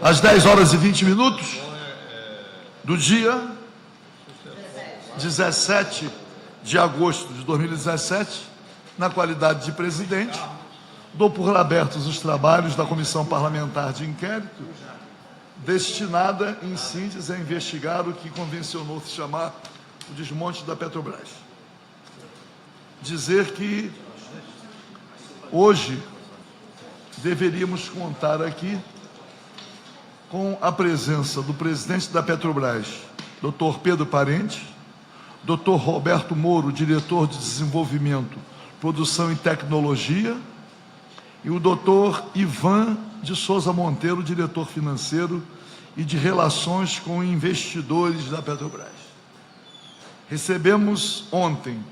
às 10h20 do dia 17 de agosto de 2017, na qualidade de presidente, dou por abertos os trabalhos da Comissão Parlamentar de Inquérito, destinada, em síntese, a investigar o que convencionou se chamar o desmonte da Petrobras. Dizer que hoje deveríamos contar aqui com a presença do presidente da Petrobras, Dr. Pedro Parente, Dr. Roberto Moro, diretor de Desenvolvimento, Produção e Tecnologia, e o Dr. Ivan de Souza Monteiro, diretor financeiro e de Relações com Investidores da Petrobras. Recebemos ontem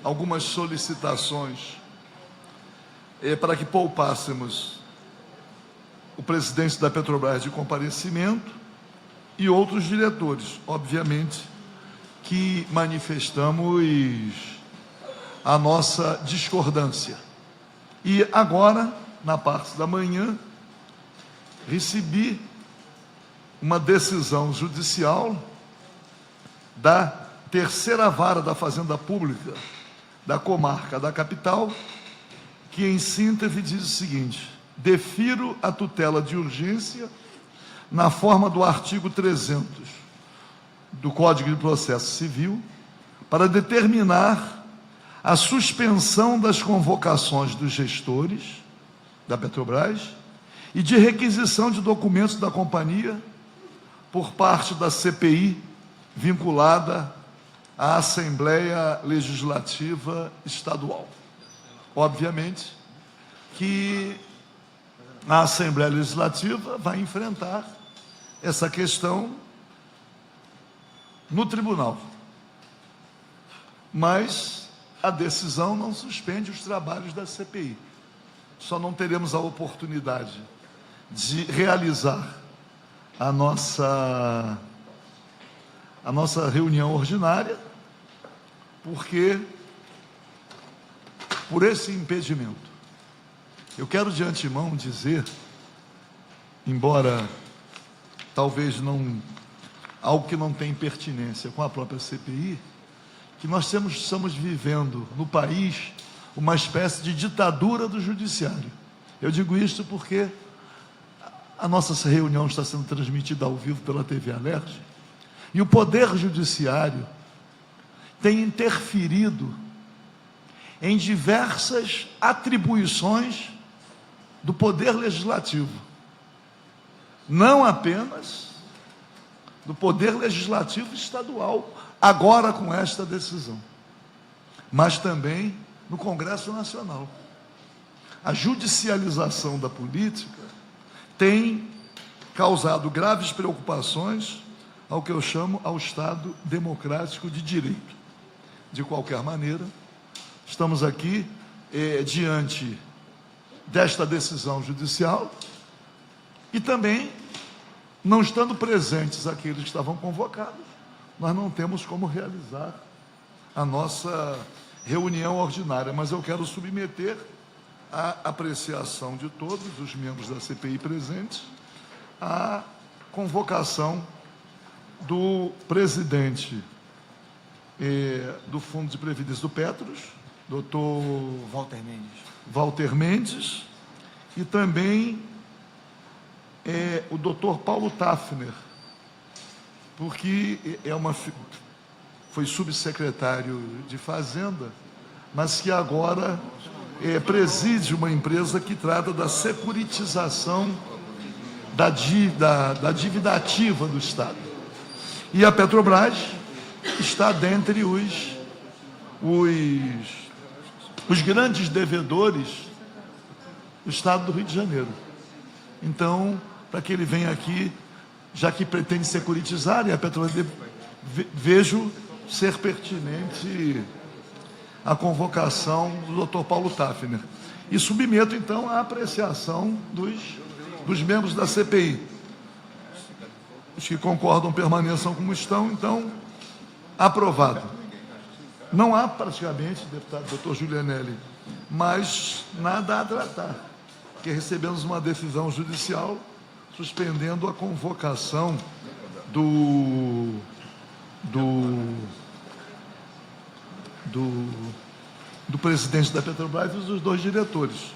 algumas solicitações para que poupássemos o presidente da Petrobras de comparecimento e outros diretores, obviamente, que manifestamos a nossa discordância. E agora, na parte da manhã, recebi uma decisão judicial da terceira vara da Fazenda Pública da comarca da capital, que em síntese diz o seguinte: defiro a tutela de urgência na forma do artigo 300 do Código de Processo Civil para determinar a suspensão das convocações dos gestores da Petrobras e de requisição de documentos da companhia por parte da CPI vinculada à Assembleia Legislativa Estadual. Obviamente que a Assembleia Legislativa vai enfrentar essa questão no tribunal, mas a decisão não suspende os trabalhos da CPI. Só não teremos a oportunidade de realizar a nossa reunião ordinária, porque por esse impedimento. Eu quero de antemão dizer, embora talvez não, algo que não tem pertinência com a própria CPI, que nós estamos vivendo no país uma espécie de ditadura do judiciário. Eu digo isto porque a nossa reunião está sendo transmitida ao vivo pela TV Alerj, e o Poder Judiciário tem interferido em diversas atribuições do Poder Legislativo, não apenas do Poder Legislativo Estadual, agora com esta decisão, mas também no Congresso Nacional. A judicialização da política tem causado graves preocupações ao que eu chamo ao Estado democrático de direito. De qualquer maneira, estamos aqui diante desta decisão judicial e também, não estando presentes aqueles que estavam convocados, nós não temos como realizar a nossa reunião ordinária, mas eu quero submeter à apreciação de todos os membros da CPI presentes a convocação do presidente do Fundo de Previdência do Petros, doutor Walter Mendes, e também o doutor Paulo Tafner, porque foi subsecretário de Fazenda, mas que agora preside uma empresa que trata da securitização da dívida ativa do Estado. E a Petrobras está dentre os grandes devedores do Estado do Rio de Janeiro. Então, para que ele venha aqui, já que pretende securitizar, e a Petrobras, vejo ser pertinente a convocação do Dr. Paulo Tafner. E submeto, então, à apreciação dos membros da CPI. Os que concordam permaneçam como estão, então, aprovado. Não há praticamente, deputado Dr. Julianelli, mas nada a tratar, porque recebemos uma decisão judicial suspendendo a convocação do presidente da Petrobras e dos 2 diretores.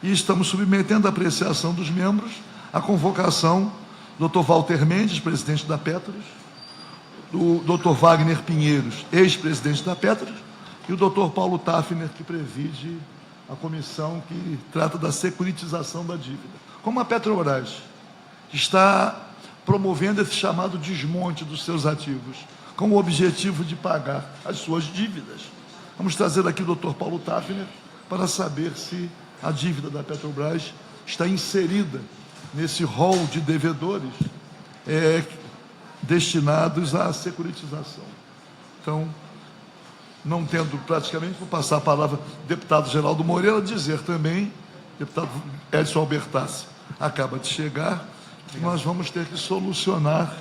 E estamos submetendo a apreciação dos membros a convocação do Dr. Walter Mendes, presidente da Petros, do Dr. Wagner Pinheiros, ex-presidente da Petros, e o Dr. Paulo Tafner, que preside a comissão que trata da securitização da dívida. Como a Petrobras está promovendo esse chamado desmonte dos seus ativos, com o objetivo de pagar as suas dívidas, vamos trazer aqui o Dr. Paulo Tafner para saber se a dívida da Petrobras está inserida nesse rol de devedores destinados à securitização. Então, não tendo praticamente, vou passar a palavra ao deputado Geraldo Moreira, dizer também, deputado Edson Albertassi acaba de chegar, que nós vamos ter que solucionar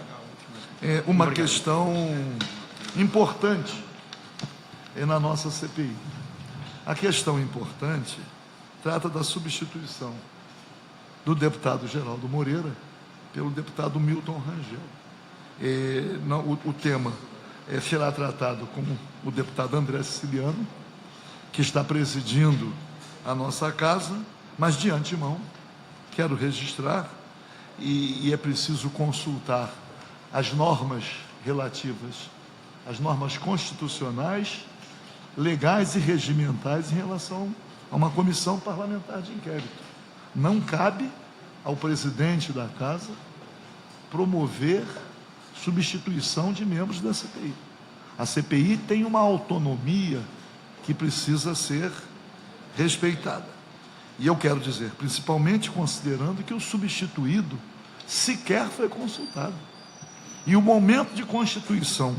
uma questão importante na nossa CPI. A questão importante trata da substituição do deputado Geraldo Moreira pelo deputado Milton Rangel. O tema será tratado com o deputado André Siciliano, que está presidindo a nossa casa, mas de antemão quero registrar, e é preciso consultar as normas relativas, as normas constitucionais, legais e regimentais em relação a uma comissão parlamentar de inquérito. Não cabe ao presidente da casa promover substituição de membros da CPI. A CPI tem uma autonomia que precisa ser respeitada. E eu quero dizer, principalmente considerando que o substituído sequer foi consultado. E o momento de constituição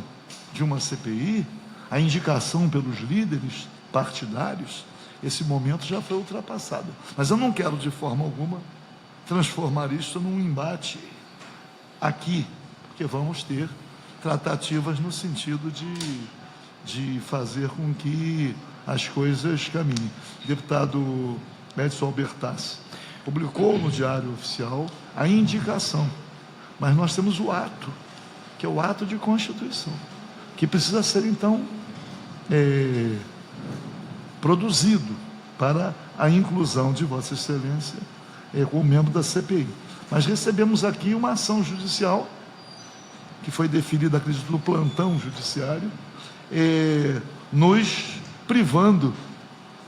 de uma CPI, a indicação pelos líderes partidários, esse momento já foi ultrapassado. Mas eu não quero, de forma alguma, transformar isso num embate aqui, porque vamos ter tratativas no sentido de fazer com que as coisas caminhem. Deputado Edson Albertassi publicou no Diário Oficial a indicação, mas nós temos o ato, que é o ato de constituição, que precisa ser, então, produzido para a inclusão de Vossa Excelência como membro da CPI. Mas recebemos aqui uma ação judicial, que foi deferida, acredito, no plantão judiciário, nos privando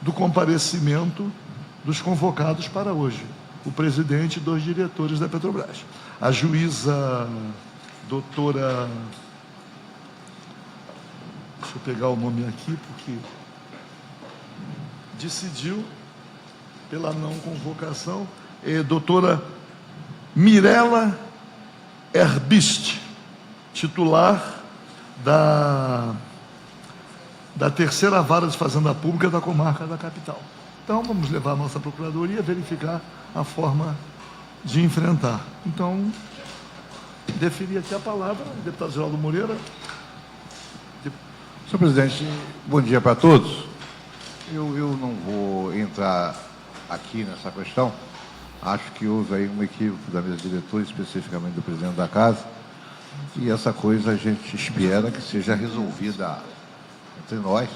do comparecimento dos convocados para hoje, o presidente e 2 diretores da Petrobras. A juíza doutora... Deixa eu pegar o nome aqui, porque decidiu pela não convocação, doutora Mirela Herbist, titular da 3ª Vara de Fazenda Pública da Comarca da Capital. Então, vamos levar a nossa Procuradoria a verificar a forma de enfrentar. Então, deferir aqui a palavra, deputado Geraldo Moreira. Senhor presidente, bom dia para todos. Eu não vou entrar aqui nessa questão. Acho que houve aí um equívoco da mesa diretora, especificamente do presidente da casa, e essa coisa a gente espera que seja resolvida entre nós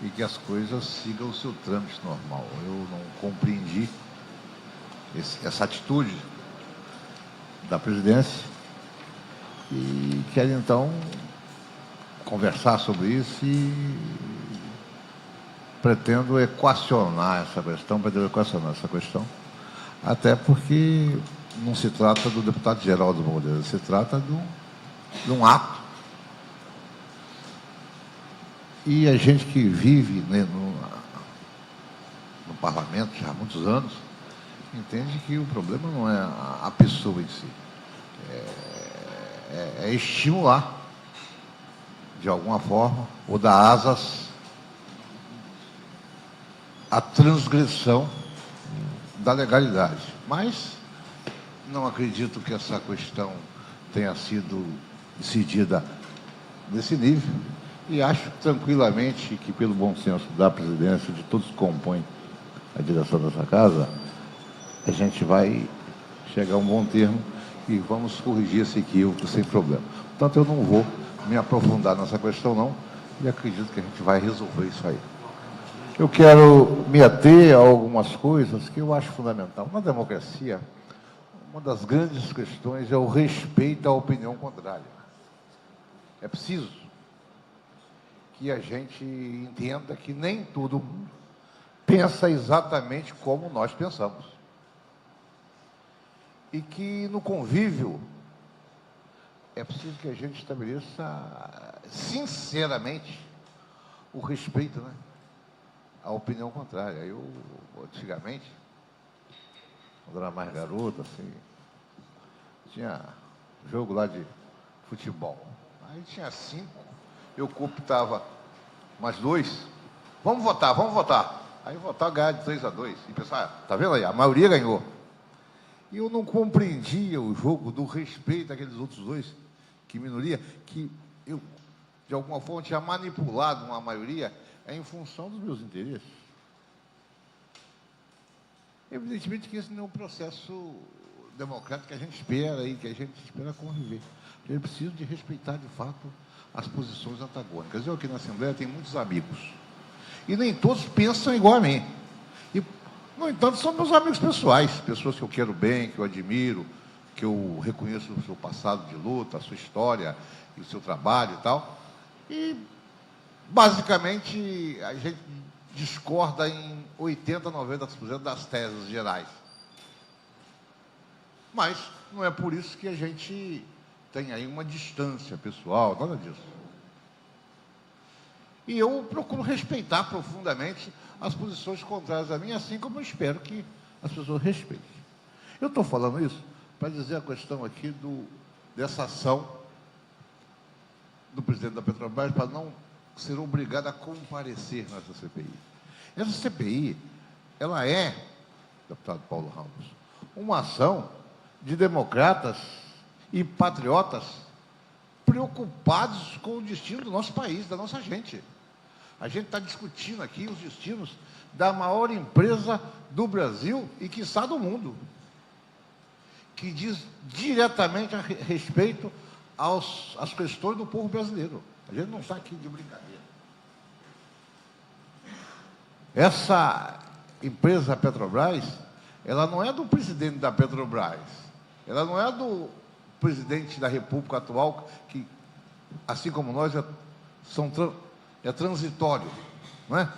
e que as coisas sigam o seu trâmite normal. Eu não compreendi essa atitude da presidência e quero, então, conversar sobre isso e pretendo equacionar essa questão, até porque não se trata do deputado Geraldo Moreira, se trata de um ato. E a gente que vive, né, no parlamento já há muitos anos, entende que o problema não é a pessoa em si, é estimular, de alguma forma, ou dar asas à transgressão da legalidade. Mas não acredito que essa questão tenha sido decidida nesse nível e acho tranquilamente que, pelo bom senso da presidência, de todos que compõem a direção dessa casa, a gente vai chegar a um bom termo e vamos corrigir esse equívoco sem problema. Portanto, eu não vou me aprofundar nessa questão, não, e acredito que a gente vai resolver isso aí. Eu quero me ater a algumas coisas que eu acho fundamental. Na democracia, uma das grandes questões é o respeito à opinião contrária. É preciso que a gente entenda que nem todo mundo pensa exatamente como nós pensamos. E que no convívio é preciso que a gente estabeleça sinceramente o respeito, né, à opinião contrária. Eu, antigamente, quando era mais garoto, assim, tinha jogo lá de futebol. Aí tinha 5, eu cooptava mais 2. Vamos votar. Aí votar ganhar de 3-2. E pessoal, tá vendo aí? A maioria ganhou. E eu não compreendia o jogo do respeito àqueles outros 2, que minoria, que eu, de alguma forma, tinha manipulado uma maioria em função dos meus interesses. Evidentemente que esse não é um processo democrático que a gente espera e que a gente espera conviver. Eu preciso de respeitar, de fato, as posições antagônicas. Eu aqui na Assembleia tenho muitos amigos. E nem todos pensam igual a mim. E, no entanto, são meus amigos pessoais, pessoas que eu quero bem, que eu admiro, que eu reconheço o seu passado de luta, a sua história e o seu trabalho e tal. E, basicamente, a gente discorda em 80%, 90% das teses gerais. Mas não é por isso que a gente tem aí uma distância pessoal, nada disso. E eu procuro respeitar profundamente as posições contrárias a mim, assim como eu espero que as pessoas respeitem. Eu estou falando isso para dizer a questão aqui dessa ação do presidente da Petrobras para não ser obrigado a comparecer nessa CPI. Essa CPI, ela é, deputado Paulo Ramos, uma ação de democratas e patriotas preocupados com o destino do nosso país, da nossa gente. A gente está discutindo aqui os destinos da maior empresa do Brasil e, quiçá, do mundo, que diz diretamente a respeito às questões do povo brasileiro. A gente não está aqui de brincadeira. Essa empresa Petrobras, ela não é do presidente da Petrobras, ela não é do presidente da República atual, que, assim como nós, é transitório, não é?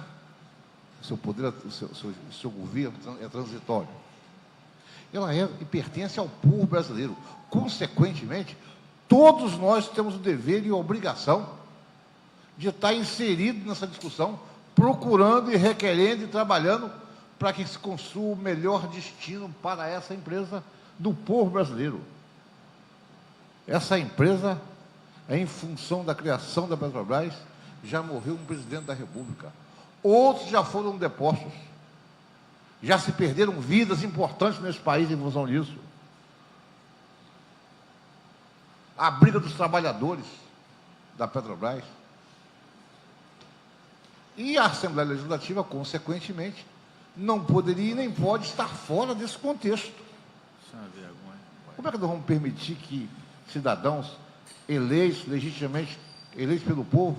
O seu poder, o seu governo é transitório. Ela é e pertence ao povo brasileiro. Consequentemente, todos nós temos o dever e a obrigação de estar inseridos nessa discussão, procurando e requerendo e trabalhando para que se construa o melhor destino para essa empresa do povo brasileiro. Essa empresa, em função da criação da Petrobras, já morreu um presidente da República. Outros já foram depostos. Já se perderam vidas importantes nesse país em função disso. A briga dos trabalhadores da Petrobras. E a Assembleia Legislativa, consequentemente, não poderia e nem pode estar fora desse contexto. Como é que nós vamos permitir que cidadãos eleitos, legitimamente eleitos pelo povo,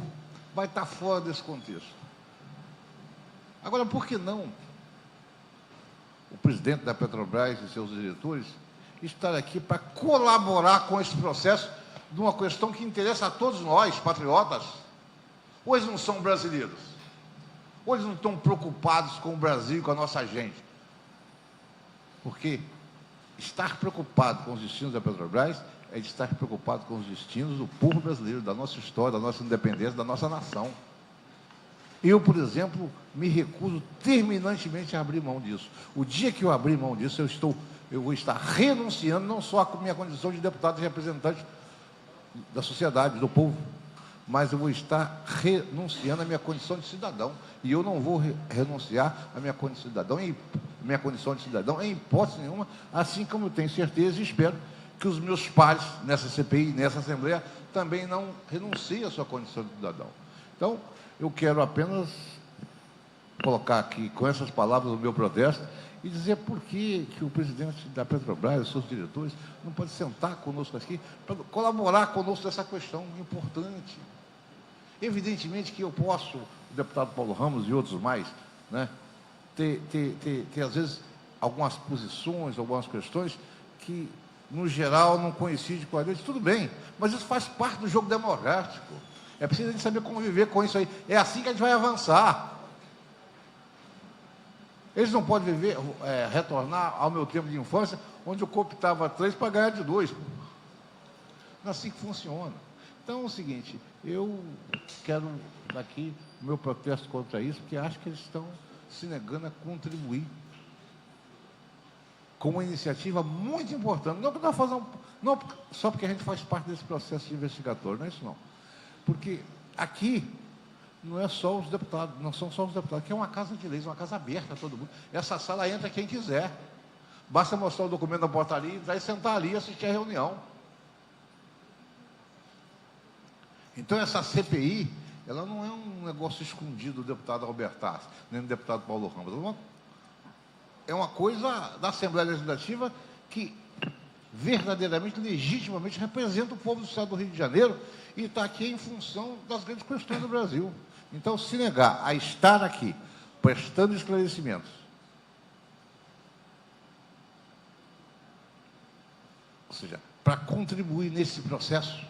vai estar fora desse contexto? Agora, por que não o presidente da Petrobras e seus diretores estar aqui para colaborar com esse processo de uma questão que interessa a todos nós, patriotas? Ou eles não são brasileiros? Ou eles não estão preocupados com o Brasil e com a nossa gente? Porque estar preocupado com os destinos da Petrobras é de estar preocupado com os destinos do povo brasileiro, da nossa história, da nossa independência, da nossa nação. Eu, por exemplo, me recuso terminantemente a abrir mão disso. O dia que eu abrir mão disso, eu vou estar renunciando não só à minha condição de deputado e representante da sociedade, do povo, mas eu vou estar renunciando à minha condição de cidadão. E eu não vou renunciar à minha condição de cidadão em hipótese nenhuma, assim como eu tenho certeza e espero que os meus pares nessa CPI, nessa Assembleia, também não renunciem à sua condição de cidadão. Então, eu quero apenas colocar aqui, com essas palavras, o meu protesto e dizer por que o presidente da Petrobras, os seus diretores, não pode sentar conosco aqui para colaborar conosco nessa questão importante. Evidentemente que eu posso, o deputado Paulo Ramos e outros mais, né, ter às vezes, algumas posições, algumas questões que, no geral, não coincidem com a gente. Tudo bem, mas isso faz parte do jogo democrático. É preciso a gente saber conviver com isso aí. É assim que a gente vai avançar. Eles não podem retornar ao meu tempo de infância, onde eu cooptava 3 para ganhar de 2. Não é assim que funciona. Então é o seguinte, eu quero daqui o meu protesto contra isso, porque acho que eles estão se negando a contribuir com uma iniciativa muito importante. Não, não só porque a gente faz parte desse processo investigatório, não é isso não. Porque aqui não é só os deputados, não são só os deputados, aqui é uma casa de leis, uma casa aberta a todo mundo. Essa sala entra quem quiser. Basta mostrar o documento da portaria, entrar e sentar ali e assistir a reunião. Então essa CPI, ela não é um negócio escondido do deputado Roberto Tassi, nem do deputado Paulo Ramos. É uma coisa da Assembleia Legislativa que verdadeiramente, legitimamente representa o povo do Estado do Rio de Janeiro e está aqui em função das grandes questões do Brasil. Então, se negar a estar aqui, prestando esclarecimentos, ou seja, para contribuir nesse processo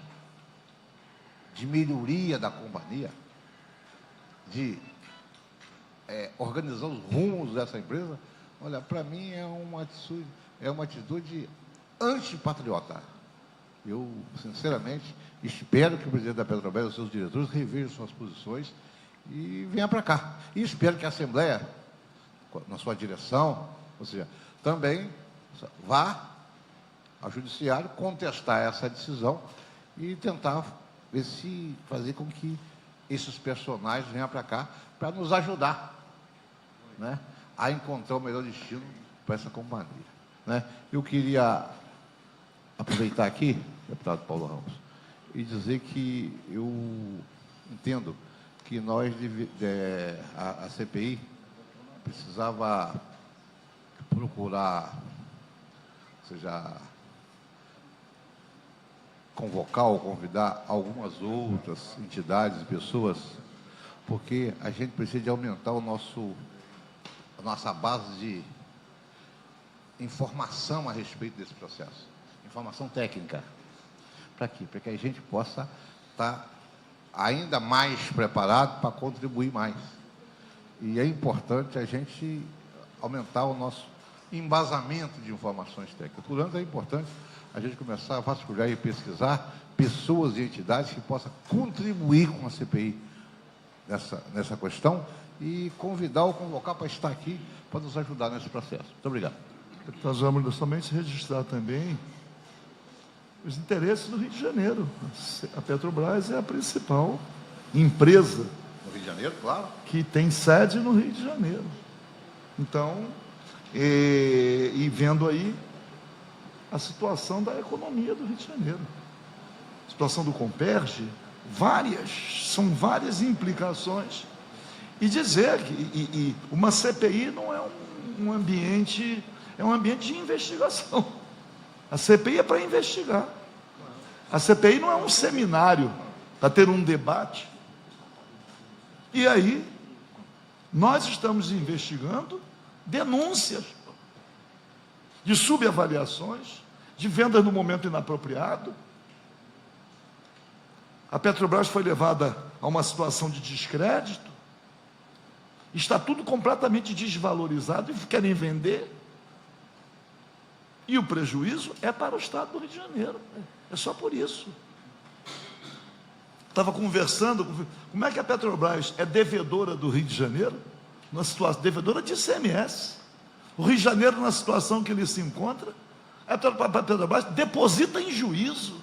de melhoria da companhia, de organizar os rumos dessa empresa, olha, para mim é uma atitude antipatriota. Eu, sinceramente, espero que o presidente da Petrobras e os seus diretores revejam suas posições e venha para cá. E espero que a Assembleia, na sua direção, ou seja, também vá ao Judiciário contestar essa decisão e tentar fazer com que esses personagens venham para cá para nos ajudar, né, a encontrar o melhor destino para essa companhia, né? Eu queria aproveitar aqui, deputado Paulo Ramos, e dizer que eu entendo que a CPI precisava procurar, ou seja, convocar ou convidar algumas outras entidades e pessoas, porque a gente precisa de aumentar a nossa base de informação a respeito desse processo, informação técnica. Para quê? Para que a gente possa estar ainda mais preparado para contribuir mais. E é importante a gente aumentar o nosso embasamento de informações técnicas. Portanto, é importante a gente começar a vasculhar e pesquisar pessoas e entidades que possam contribuir com a CPI nessa questão e convidar ou convocar para estar aqui para nos ajudar nesse processo. Muito obrigado. Deputado Zâmara, somente registrar também os interesses do Rio de Janeiro. A Petrobras é a principal empresa No Rio de Janeiro, claro. que tem sede no Rio de Janeiro. Então, e vendo aí a situação da economia do Rio de Janeiro, a situação do Comperj, são várias implicações. E dizer que uma CPI não é um ambiente, é um ambiente de investigação. A CPI é para investigar. A CPI não é um seminário para ter um debate. E aí, nós estamos investigando denúncias de subavaliações, de vendas no momento inapropriado. A Petrobras foi levada a uma situação de descrédito. Está tudo completamente desvalorizado e querem vender. E o prejuízo é para o Estado do Rio de Janeiro. É só por isso. Estava conversando, como é que a Petrobras é devedora do Rio de Janeiro? Uma situação, devedora de ICMS. O Rio de Janeiro, na situação que ele se encontra, a Petrobras deposita em juízo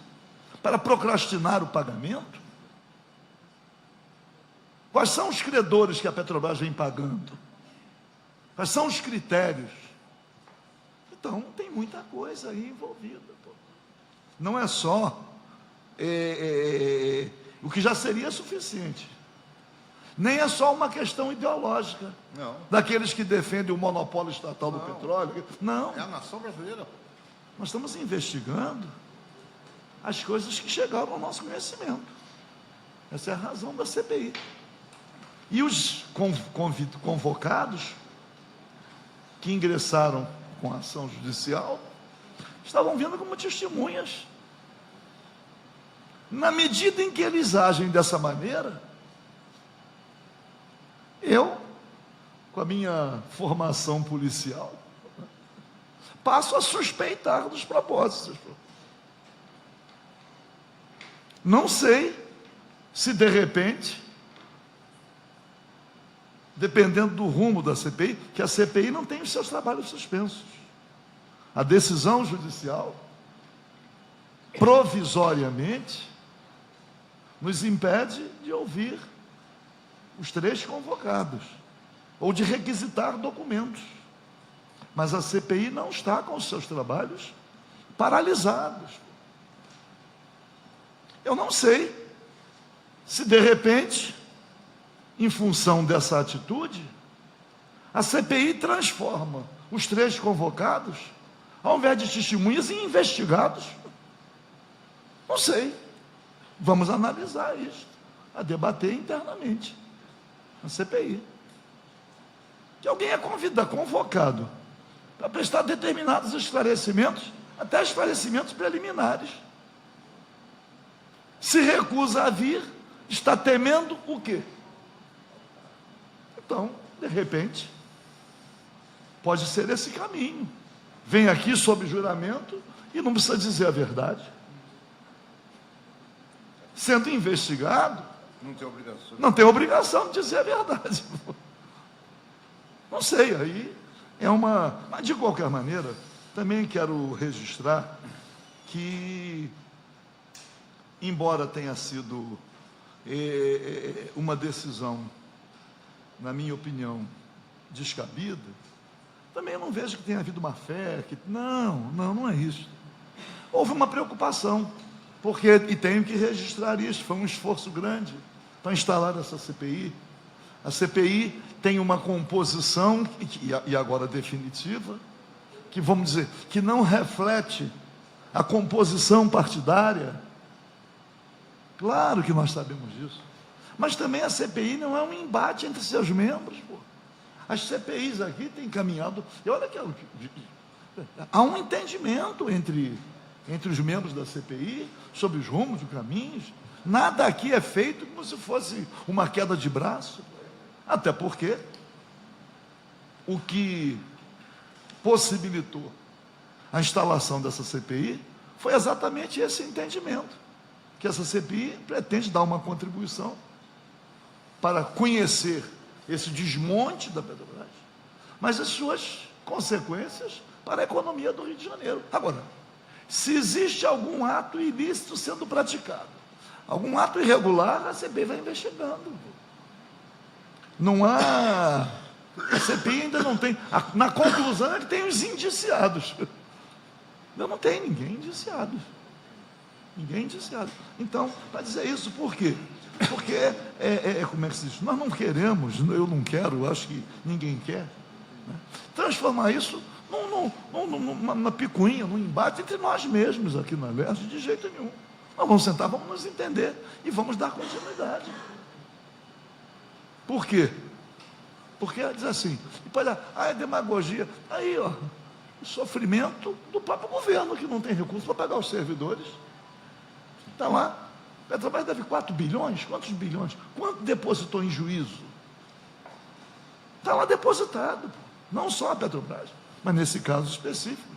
para procrastinar o pagamento. Quais são os credores que a Petrobras vem pagando? Quais são os critérios? Então, tem muita coisa aí envolvida. Não é só o que já seria suficiente. Nem é só uma questão ideológica. Não. Daqueles que defendem o monopólio estatal do Não. petróleo. Não. É a nação brasileira. Nós estamos investigando as coisas que chegaram ao nosso conhecimento. Essa é a razão da CPI. E os convocados que ingressaram com a ação judicial estavam vindo como testemunhas. Na medida em que eles agem dessa maneira, eu, com a minha formação policial, passo a suspeitar dos propósitos. Não sei se de repente, dependendo do rumo da CPI, que a CPI não tem os seus trabalhos suspensos. A decisão judicial, provisoriamente, nos impede de ouvir os 3 convocados, ou de requisitar documentos. Mas a CPI não está com os seus trabalhos paralisados. Eu não sei se de repente, em função dessa atitude, a CPI transforma os 3 convocados, ao invés de testemunhas, em investigados. Não sei. Vamos analisar isso, a debater internamente na CPI. Que alguém é convocado para prestar determinados esclarecimentos, até esclarecimentos preliminares. Se recusa a vir, está temendo o quê? Então, de repente, pode ser esse caminho. Vem aqui sob juramento e não precisa dizer a verdade. Sendo investigado, não tem obrigação de dizer a verdade. Não sei, aí é uma... Mas, de qualquer maneira, também quero registrar que, embora tenha sido uma decisão, na minha opinião, descabida, também não vejo que tenha havido uma fé, que... Não é isso. Houve uma preocupação, porque, e tenho que registrar isso, foi um esforço grande para instalar essa CPI. A CPI tem uma composição, e agora definitiva, que vamos dizer, que não reflete a composição partidária. Claro que nós sabemos disso. Mas também a CPI não é um embate entre seus membros, pô. As CPIs aqui têm caminhado, e olha que há um entendimento entre os membros da CPI sobre os rumos, os caminhos. Nada aqui é feito como se fosse uma queda de braço, até porque o que possibilitou a instalação dessa CPI foi exatamente esse entendimento, que essa CPI pretende dar uma contribuição para conhecer esse desmonte da Petrobras, mas as suas consequências para a economia do Rio de Janeiro. Agora, se existe algum ato ilícito sendo praticado, algum ato irregular, a CPI vai investigando. Não há... A CPI ainda não tem... Na conclusão é que tem os indiciados. Ainda não tem ninguém indiciado. Ninguém indiciado. Então, para dizer isso, por quê? Porque, como é que se diz? Nós não queremos, eu não quero, eu acho que ninguém quer, né? Transformar isso numa picuinha, num embate entre nós mesmos aqui na Leste, de jeito nenhum. Nós vamos sentar, vamos nos entender e vamos dar continuidade. Por quê? Porque diz assim, depois, é demagogia. Aí, ó, o sofrimento do próprio governo, que não tem recurso para pagar os servidores. Está lá. Petrobras deve 4 bilhões? Quantos bilhões? Quanto depositou em juízo? Está lá depositado. Não só a Petrobras, mas nesse caso específico.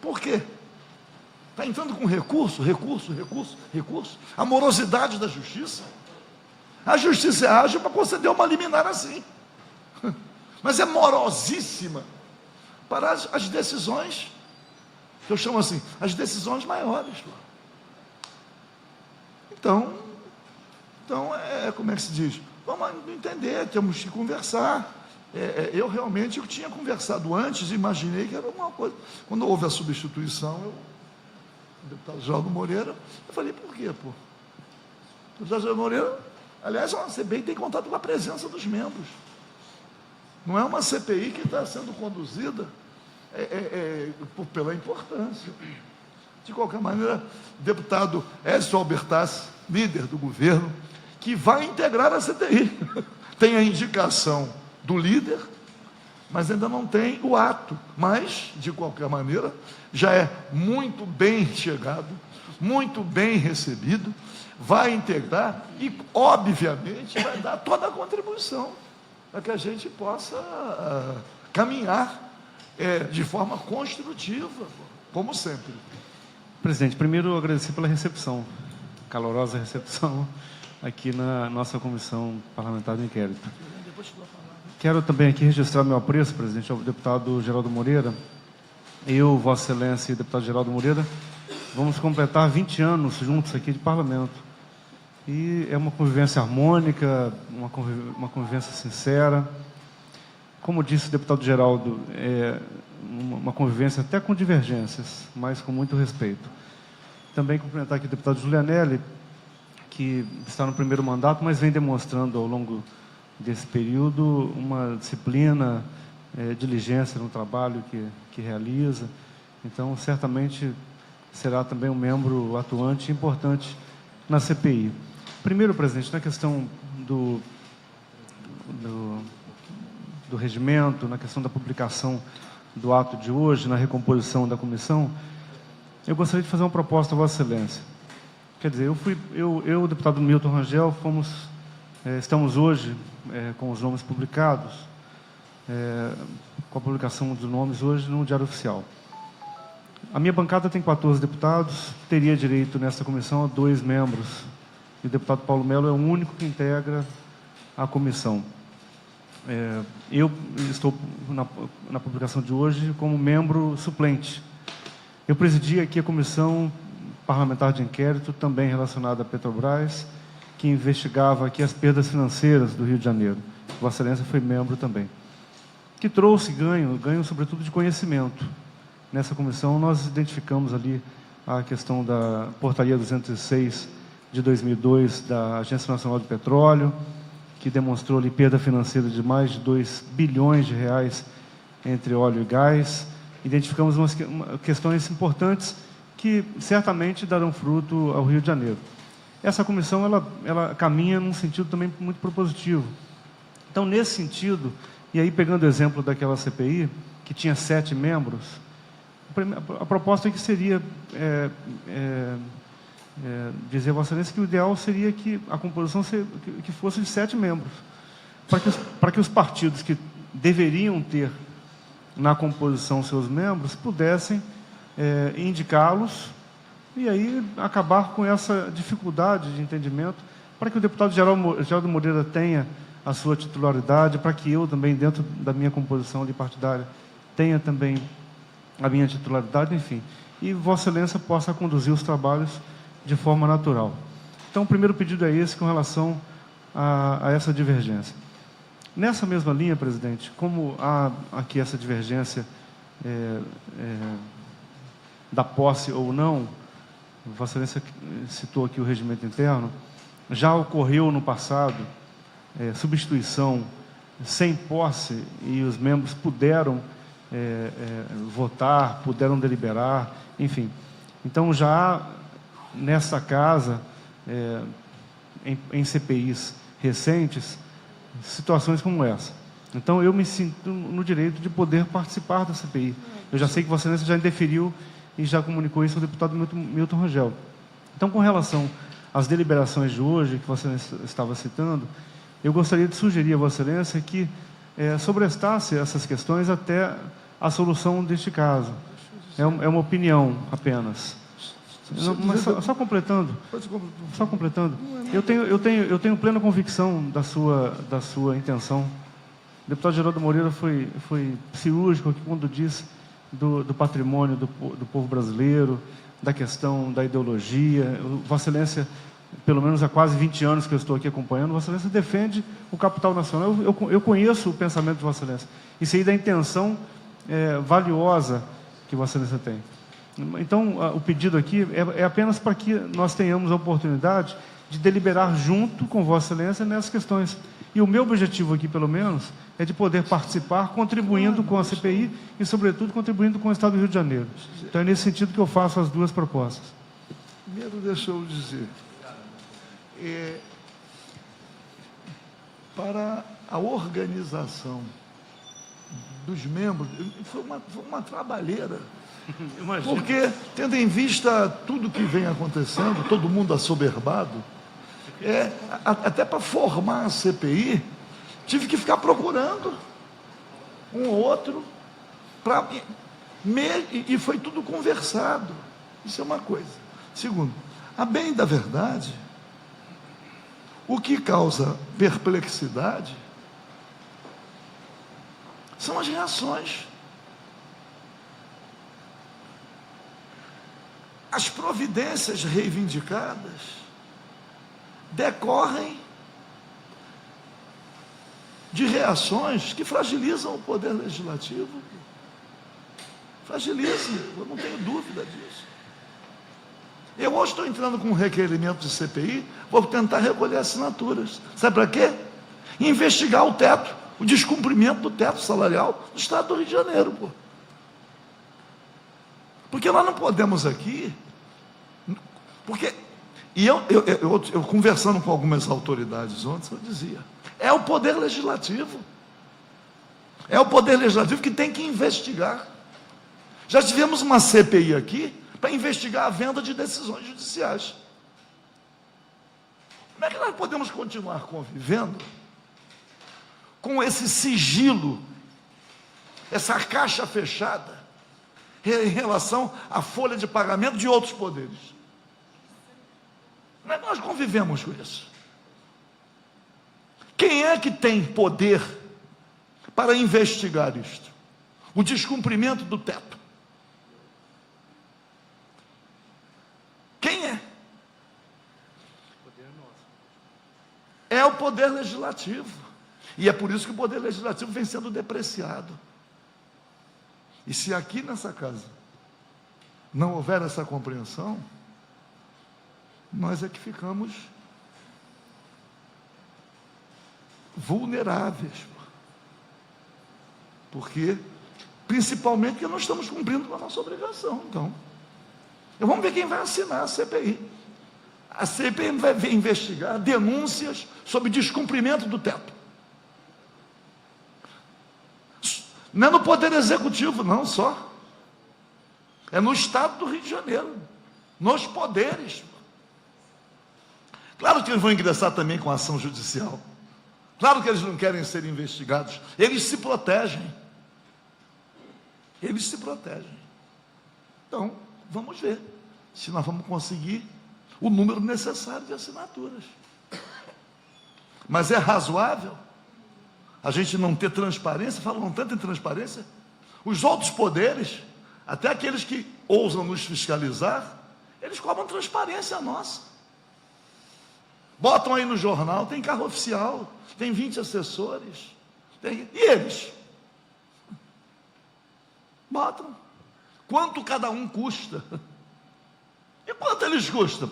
Por quê? Está entrando com recurso. A morosidade da justiça. A justiça é ágil para conceder uma liminar assim. Mas é morosíssima para as decisões, que eu chamo assim, as decisões maiores. Então, como é que se diz? Vamos entender, temos que conversar. Eu realmente tinha conversado antes, imaginei que era uma coisa. Quando houve a substituição, o deputado Geraldo Moreira, eu falei, por quê, pô? O deputado Geraldo Moreira Aliás, uma CPI tem contato com a presença dos membros. Não é uma CPI que está sendo conduzida pela importância. De qualquer maneira, deputado Écio Albertassi, líder do governo, que vai integrar a CPI. Tem a indicação do líder, mas ainda não tem o ato. Mas, de qualquer maneira, já é muito bem chegado, muito bem recebido, vai integrar e, obviamente, vai dar toda a contribuição para que a gente possa caminhar de forma construtiva, como sempre. Presidente, primeiro agradecer pela recepção, calorosa recepção, aqui na nossa Comissão Parlamentar de Inquérito. Quero também aqui registrar meu apreço, presidente, ao deputado Geraldo Moreira. Eu, Vossa Excelência e o deputado Geraldo Moreira, vamos completar 20 anos juntos aqui de parlamento. E é uma convivência harmônica, uma convivência sincera. Como disse o deputado Geraldo, uma convivência até com divergências, mas com muito respeito. Também cumprimentar aqui o deputado Julianelli, que está no primeiro mandato, mas vem demonstrando ao longo desse período uma disciplina, diligência no trabalho que realiza. Então, certamente, será também um membro atuante e importante na CPI. Primeiro, presidente, na questão do regimento, na questão da publicação do ato de hoje, na recomposição da comissão, eu gostaria de fazer uma proposta a Vossa Excelência. Quer dizer, eu e o deputado Milton Rangel estamos hoje com os nomes publicados, com a publicação dos nomes hoje no Diário Oficial. A minha bancada tem 14 deputados, teria direito nessa comissão a 2 membros, e o deputado Paulo Melo é o único que integra a comissão. Eu estou na publicação de hoje como membro suplente. Eu presidi aqui a Comissão Parlamentar de Inquérito, também relacionada à Petrobras, que investigava aqui as perdas financeiras do Rio de Janeiro. Vossa Excelência foi membro também. Que trouxe ganho sobretudo de conhecimento. Nessa comissão nós identificamos ali a questão da Portaria 206 de 2002 da Agência Nacional de Petróleo, que demonstrou ali perda financeira de mais de 2 bilhões de reais entre óleo e gás. Identificamos umas questões importantes que certamente darão fruto ao Rio de Janeiro. Essa comissão ela caminha num sentido também muito propositivo. Então, nesse sentido, e aí pegando o exemplo daquela CPI, que tinha 7 membros, a proposta que seria dizer a Vossa Excelência que o ideal seria que a composição que fosse de 7 membros, para que os partidos que deveriam ter na composição seus membros pudessem indicá-los e aí acabar com essa dificuldade de entendimento, para que o deputado Geraldo Moreira tenha a sua titularidade, para que eu também, dentro da minha composição ali partidária, tenha também a minha titularidade, enfim, e Vossa Excelência possa conduzir os trabalhos de forma natural. Então, o primeiro pedido é esse, com relação a essa divergência. Nessa mesma linha, presidente, como há aqui essa divergência da posse ou não, Vossa Excelência citou aqui o regimento interno, já ocorreu no passado substituição sem posse e os membros puderam votar, puderam deliberar, enfim. Então, já há nessa casa, em CPIs recentes, situações como essa. Então, eu me sinto no direito de poder participar da CPI. Eu já sei que Vossa Excelência já indeferiu e já comunicou isso ao deputado Milton Rangel. Então, com relação às deliberações de hoje, que Vossa Excelência estava citando, eu gostaria de sugerir a Vossa Excelência que sobrestasse essas questões até a solução deste caso. É uma opinião apenas. Não, mas só completando, eu tenho plena convicção da sua intenção. O deputado Geraldo Moreira foi cirúrgico aqui quando diz do patrimônio do povo brasileiro, da questão da ideologia. Vossa Excelência, pelo menos há quase 20 anos que eu estou aqui acompanhando, Vossa Excelência defende o capital nacional. Eu conheço o pensamento de Vossa Excelência. Isso aí da intenção valiosa que Vossa Excelência tem. Então, o pedido aqui é apenas para que nós tenhamos a oportunidade de deliberar junto com Vossa Excelência nessas questões. E o meu objetivo aqui, pelo menos, é de poder participar, contribuindo com a CPI e, sobretudo, contribuindo com o Estado do Rio de Janeiro. Então, é nesse sentido que eu faço as duas propostas. Primeiro, deixa eu dizer, para a organização dos membros, foi uma trabalheira. Imagina. Porque, tendo em vista tudo que vem acontecendo, todo mundo assoberbado, até para formar a CPI, tive que ficar procurando um ou outro, e foi tudo conversado. Isso é uma coisa. Segundo, a bem da verdade, o que causa perplexidade são as reações. As providências reivindicadas decorrem de reações que fragilizam o poder legislativo. Fragilizam, eu não tenho dúvida disso. Eu hoje estou entrando com um requerimento de CPI, vou tentar recolher assinaturas. Sabe para quê? Investigar o teto, o descumprimento do teto salarial do Estado do Rio de Janeiro, pô. Porque nós não podemos aqui, e eu conversando com algumas autoridades ontem, eu dizia, é o Poder Legislativo que tem que investigar. Já tivemos uma CPI aqui para investigar a venda de decisões judiciais. Como é que nós podemos continuar convivendo com esse sigilo, essa caixa fechada, em relação à folha de pagamento de outros poderes? Como é que nós convivemos com isso? Quem é que tem poder para investigar isto? O descumprimento do teto. Quem é? É o Poder Legislativo. E é por isso que o Poder Legislativo vem sendo depreciado. E se aqui nessa casa não houver essa compreensão, nós é que ficamos vulneráveis. Porque, principalmente, porque não estamos cumprindo com a nossa obrigação. Então, vamos ver quem vai assinar a CPI. A CPI vai investigar denúncias sobre descumprimento do teto. Não é no Poder Executivo, não, só. É no Estado do Rio de Janeiro. Nos poderes. Claro que eles vão ingressar também com ação judicial. Claro que eles não querem ser investigados. Eles se protegem. Eles se protegem. Então, vamos ver se nós vamos conseguir o número necessário de assinaturas. Mas é razoável a gente não ter transparência? Falam tanto em transparência. Os outros poderes, até aqueles que ousam nos fiscalizar, eles cobram transparência nossa. Botam aí no jornal, tem carro oficial, tem 20 assessores. E eles? Botam. Quanto cada um custa? E quanto eles custam?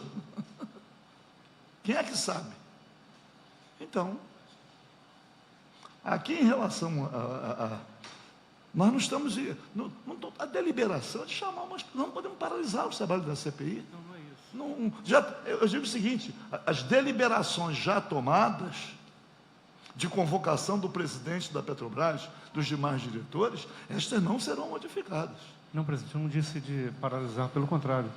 Quem é que sabe? Então, aqui em relação nós não estamos... a deliberação de chamar umas... Não podemos paralisar o trabalho da CPI. Não é isso. Eu digo o seguinte, as deliberações já tomadas de convocação do presidente da Petrobras, dos demais diretores, estas não serão modificadas. Não, presidente, eu não disse de paralisar, pelo contrário.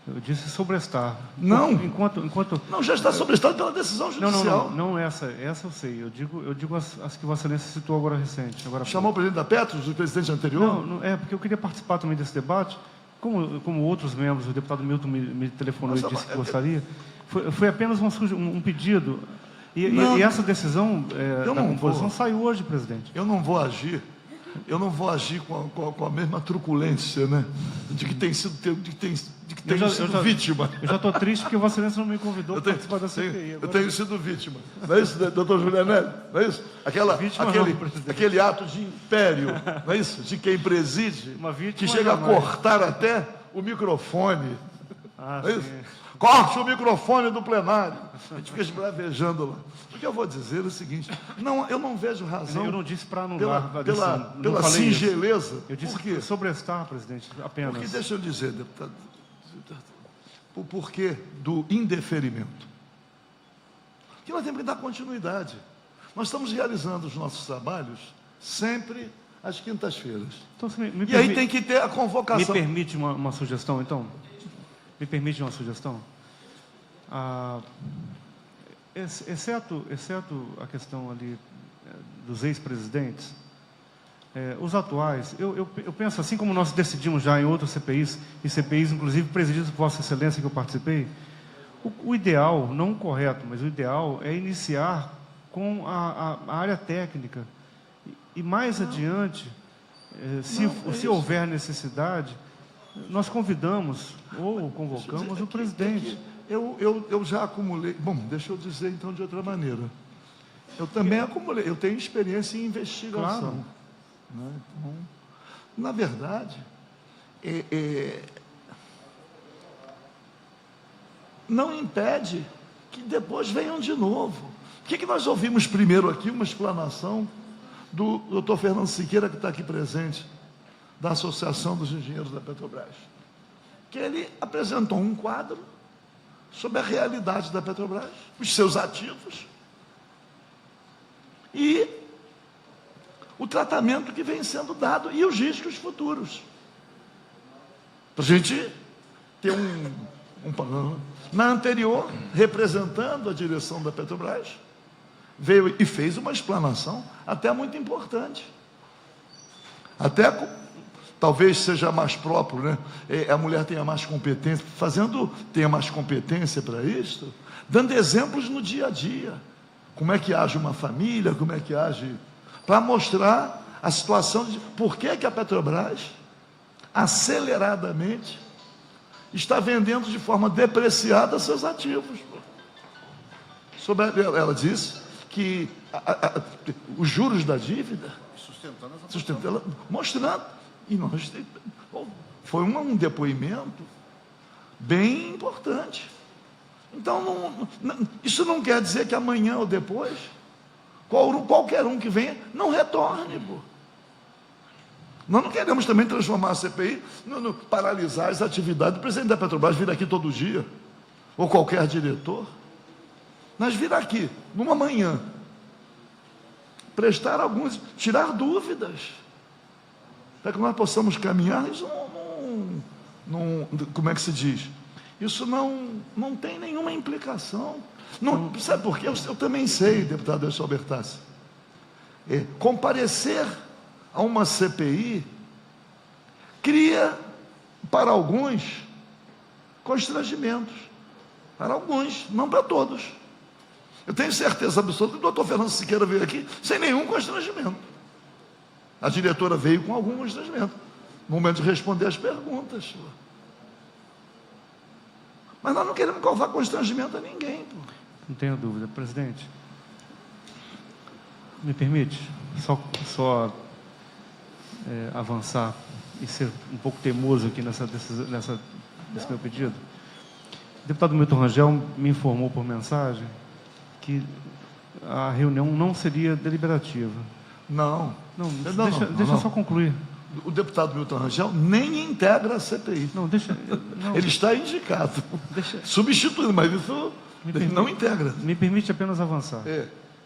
Eu disse sobrestar. Não. Enquanto... Não, já está sobrestado pela decisão judicial. Não essa eu sei. Eu digo as que Vossa Excelência citou agora recente. Chamou o presidente da Petros, o presidente anterior? Não, porque eu queria participar também desse debate. Como outros membros, o deputado Milton me telefonou e disse que gostaria. Foi apenas um pedido. E essa decisão da composição saiu hoje, presidente. Eu não vou agir com a mesma truculência, né? De que tem sido vítima. Eu já estou triste porque Vossa Excelência não me convidou para participar da CPI. Eu tenho sido vítima. Não é isso, doutor Julianelli? Não é isso? Aquele ato de império, não é isso? De quem preside, que chega a cortar até o microfone. Ah, é isso? sim. Corte o microfone do plenário. A gente fica esbravejando lá. O que eu vou dizer é o seguinte, não, eu não vejo razão Eu não disse para anular a pela decisão. Não falei isso. singeleza. Eu disse Por quê? sobrestar, presidente, apenas. Porque, deixa eu dizer, deputado, o porquê do indeferimento. Que nós temos que dar continuidade. Nós estamos realizando os nossos trabalhos sempre às quintas-feiras. Então, E aí tem que ter a convocação. Me permite uma sugestão, então? Me permite uma sugestão? Exceto a questão ali dos ex-presidentes, os atuais, eu penso, assim como nós decidimos já em outros CPIs, e CPIs inclusive presididos por Vossa Excelência que eu participei, o ideal, não o correto, mas o ideal é iniciar com a área técnica e mais adiante, se houver necessidade, nós convidamos ou convocamos o presidente. Eu já acumulei. Bom, deixa eu dizer então de outra maneira. Eu também acumulei. Eu tenho experiência em investigação. Claro. Né? Então, na verdade, não impede que depois venham de novo. O que nós ouvimos primeiro aqui? Uma explanação do doutor Fernando Siqueira, que está aqui presente, da Associação dos Engenheiros da Petrobras, que ele apresentou um quadro sobre a realidade da Petrobras, os seus ativos e o tratamento que vem sendo dado e os riscos futuros. Para a gente ter um panorama. Na anterior, representando a direção da Petrobras, veio e fez uma explanação até muito importante. Até talvez seja mais próprio, né? A mulher tenha mais competência, tenha mais competência para isso, dando exemplos no dia a dia. Como é que age uma família, como é que age, para mostrar a situação de por que a Petrobras, aceleradamente, está vendendo de forma depreciada seus ativos. Ela disse que os juros da dívida, sustentando, mostrando, e nós, foi um depoimento bem importante. Então, isso não quer dizer que amanhã ou depois, qualquer um que venha, não retorne. Pô. Nós não queremos também transformar a CPI, paralisar as atividades do presidente da Petrobras, vir aqui todo dia, ou qualquer diretor. Nós vir aqui, numa manhã, tirar dúvidas, para que nós possamos caminhar. Isso como é que se diz? Isso não tem nenhuma implicação. Sabe por quê? Eu também sei, deputado Edson Albertassi, comparecer a uma CPI cria, para alguns, constrangimentos. Para alguns, não para todos. Eu tenho certeza absoluta que o doutor Fernando Siqueira veio aqui sem nenhum constrangimento. A diretora veio com algum constrangimento, no momento de responder as perguntas. Mas nós não queremos causar constrangimento a ninguém. Pô. Não tenho dúvida. Presidente, me permite só avançar e ser um pouco teimoso aqui nesse meu pedido? O deputado Milton Rangel me informou por mensagem que a reunião não seria deliberativa. Não. Deixa eu só concluir. O deputado Milton Rangel nem integra a CPI. Ele está indicado, substituindo, mas isso ele não integra. Me permite apenas avançar.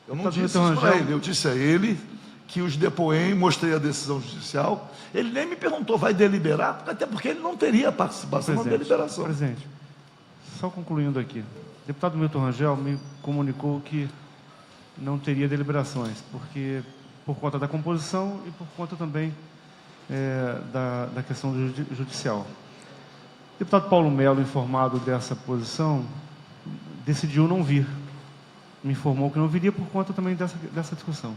Eu não disse isso para ele, eu disse a ele que os depoentes, mostrei a decisão judicial, ele nem me perguntou, vai deliberar? Até porque ele não teria participação na deliberação. Presidente, só concluindo aqui, o deputado Milton Rangel me comunicou que não teria deliberações, porque por conta da composição e por conta também da questão judicial. O deputado Paulo Melo, informado dessa posição, decidiu não vir. Me informou que não viria por conta também dessa discussão.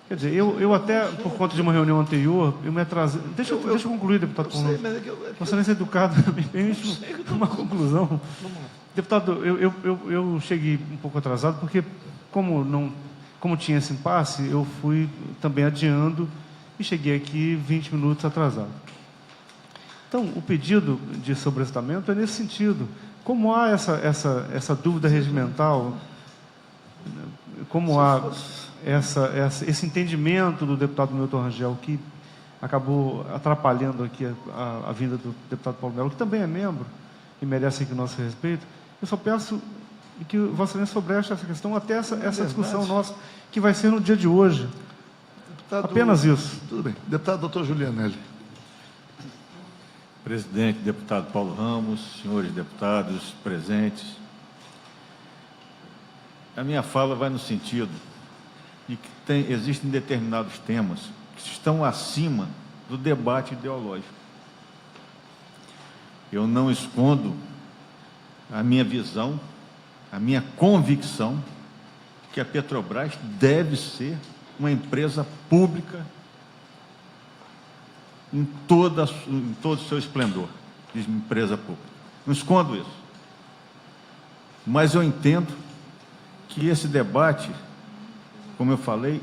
Quer dizer, eu até, por conta de uma reunião anterior, eu me atrasei. Deixa eu concluir, deputado Paulo Melo. Vossa Excelência educado, me permite uma conclusão. Deputado, eu cheguei um pouco atrasado, porque como tinha esse impasse, eu fui também adiando e cheguei aqui 20 minutos atrasado. Então, o pedido de sobrestamento é nesse sentido. Como há essa dúvida regimental, como há esse entendimento do deputado Milton Rangel, que acabou atrapalhando aqui a vinda do deputado Paulo Melo, que também é membro e merece aqui o nosso respeito, eu só peço que Vossa Excelência sobreache essa questão até essa discussão nossa, que vai ser no dia de hoje. Deputado, apenas isso. Tudo bem. Deputado doutor Julianelli. Presidente, deputado Paulo Ramos, senhores deputados presentes, a minha fala vai no sentido de que existem determinados temas que estão acima do debate ideológico. Eu não escondo a minha visão, a minha convicção de que a Petrobras deve ser uma empresa pública em todo o seu esplendor, de empresa pública. Não escondo isso. Mas eu entendo que esse debate, como eu falei,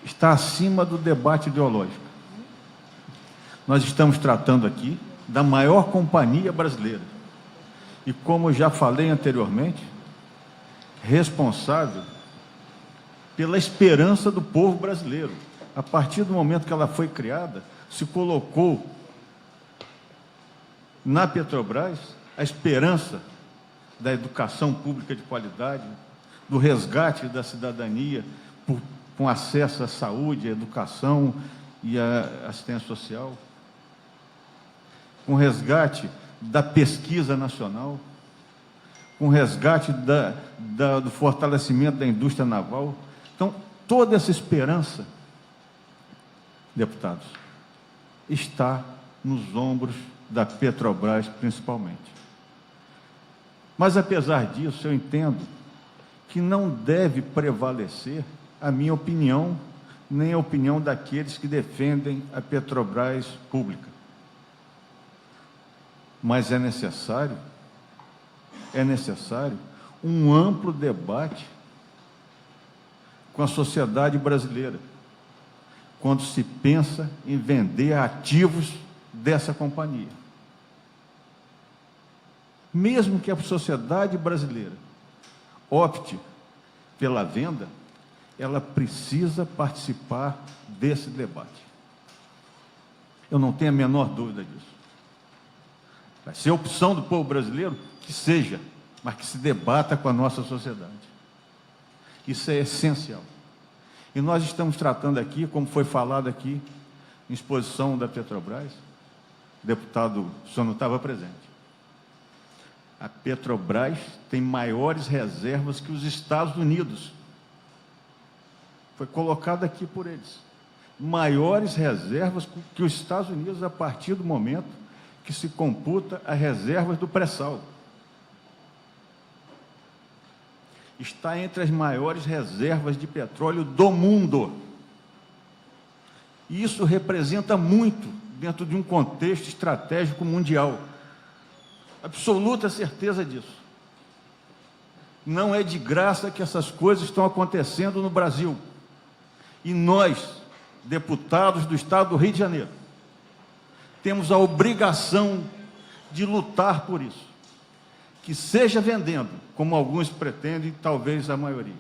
está acima do debate ideológico. Nós estamos tratando aqui da maior companhia brasileira. E, como eu já falei anteriormente, responsável pela esperança do povo brasileiro. A partir do momento que ela foi criada, se colocou na Petrobras a esperança da educação pública de qualidade, do resgate da cidadania com acesso à saúde, à educação e à assistência social, com resgate da pesquisa nacional, com resgate do fortalecimento da indústria naval. Então, toda essa esperança, deputados, está nos ombros da Petrobras, principalmente. Mas, apesar disso, eu entendo que não deve prevalecer a minha opinião, nem a opinião daqueles que defendem a Petrobras pública. Mas é necessário um amplo debate com a sociedade brasileira, quando se pensa em vender ativos dessa companhia. Mesmo que a sociedade brasileira opte pela venda, ela precisa participar desse debate. Eu não tenho a menor dúvida disso. Vai ser a opção do povo brasileiro, que seja, mas que se debata com a nossa sociedade. Isso é essencial. E nós estamos tratando aqui, como foi falado aqui, em exposição da Petrobras, o deputado, o senhor não estava presente. A Petrobras tem maiores reservas que os Estados Unidos. Foi colocado aqui por eles. Maiores reservas que os Estados Unidos a partir do momento que se computa as reservas do pré-sal. Está entre as maiores reservas de petróleo do mundo. E isso representa muito dentro de um contexto estratégico mundial. Absoluta certeza disso. Não é de graça que essas coisas estão acontecendo no Brasil. E nós, deputados do Estado do Rio de Janeiro, temos a obrigação de lutar por isso. Que seja vendendo, como alguns pretendem, talvez a maioria,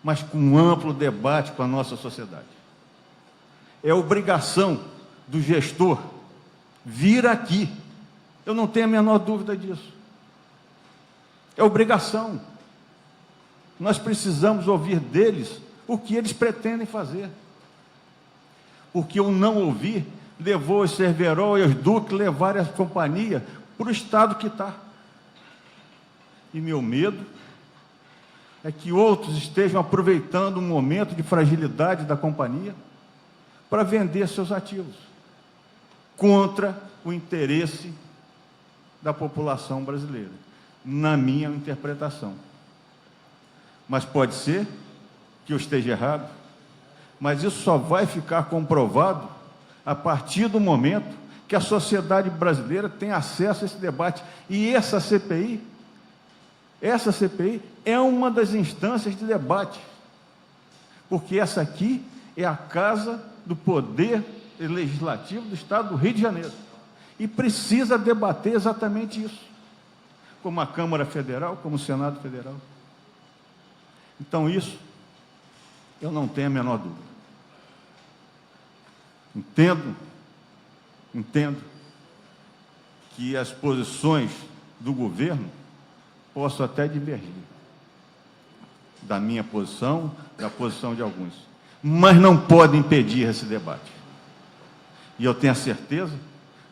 mas com um amplo debate com a nossa sociedade. É obrigação do gestor vir aqui. Eu não tenho a menor dúvida disso. É obrigação. Nós precisamos ouvir deles o que eles pretendem fazer. Porque o não ouvir levou os Cerverol e os Duque levarem a companhia para o estado que está. E meu medo é que outros estejam aproveitando um momento de fragilidade da companhia para vender seus ativos contra o interesse da população brasileira, na minha interpretação. Mas pode ser que eu esteja errado, mas isso só vai ficar comprovado a partir do momento que a sociedade brasileira tem acesso a esse debate. E essa CPI é uma das instâncias de debate, porque essa aqui é a casa do poder legislativo do Estado do Rio de Janeiro. e precisa debater exatamente isso, como a Câmara Federal, como o Senado Federal. Então, isso, eu não tenho a menor dúvida. Entendo que as posições do governo possam até divergir da minha posição, da posição de alguns, mas não podem impedir esse debate. E eu tenho a certeza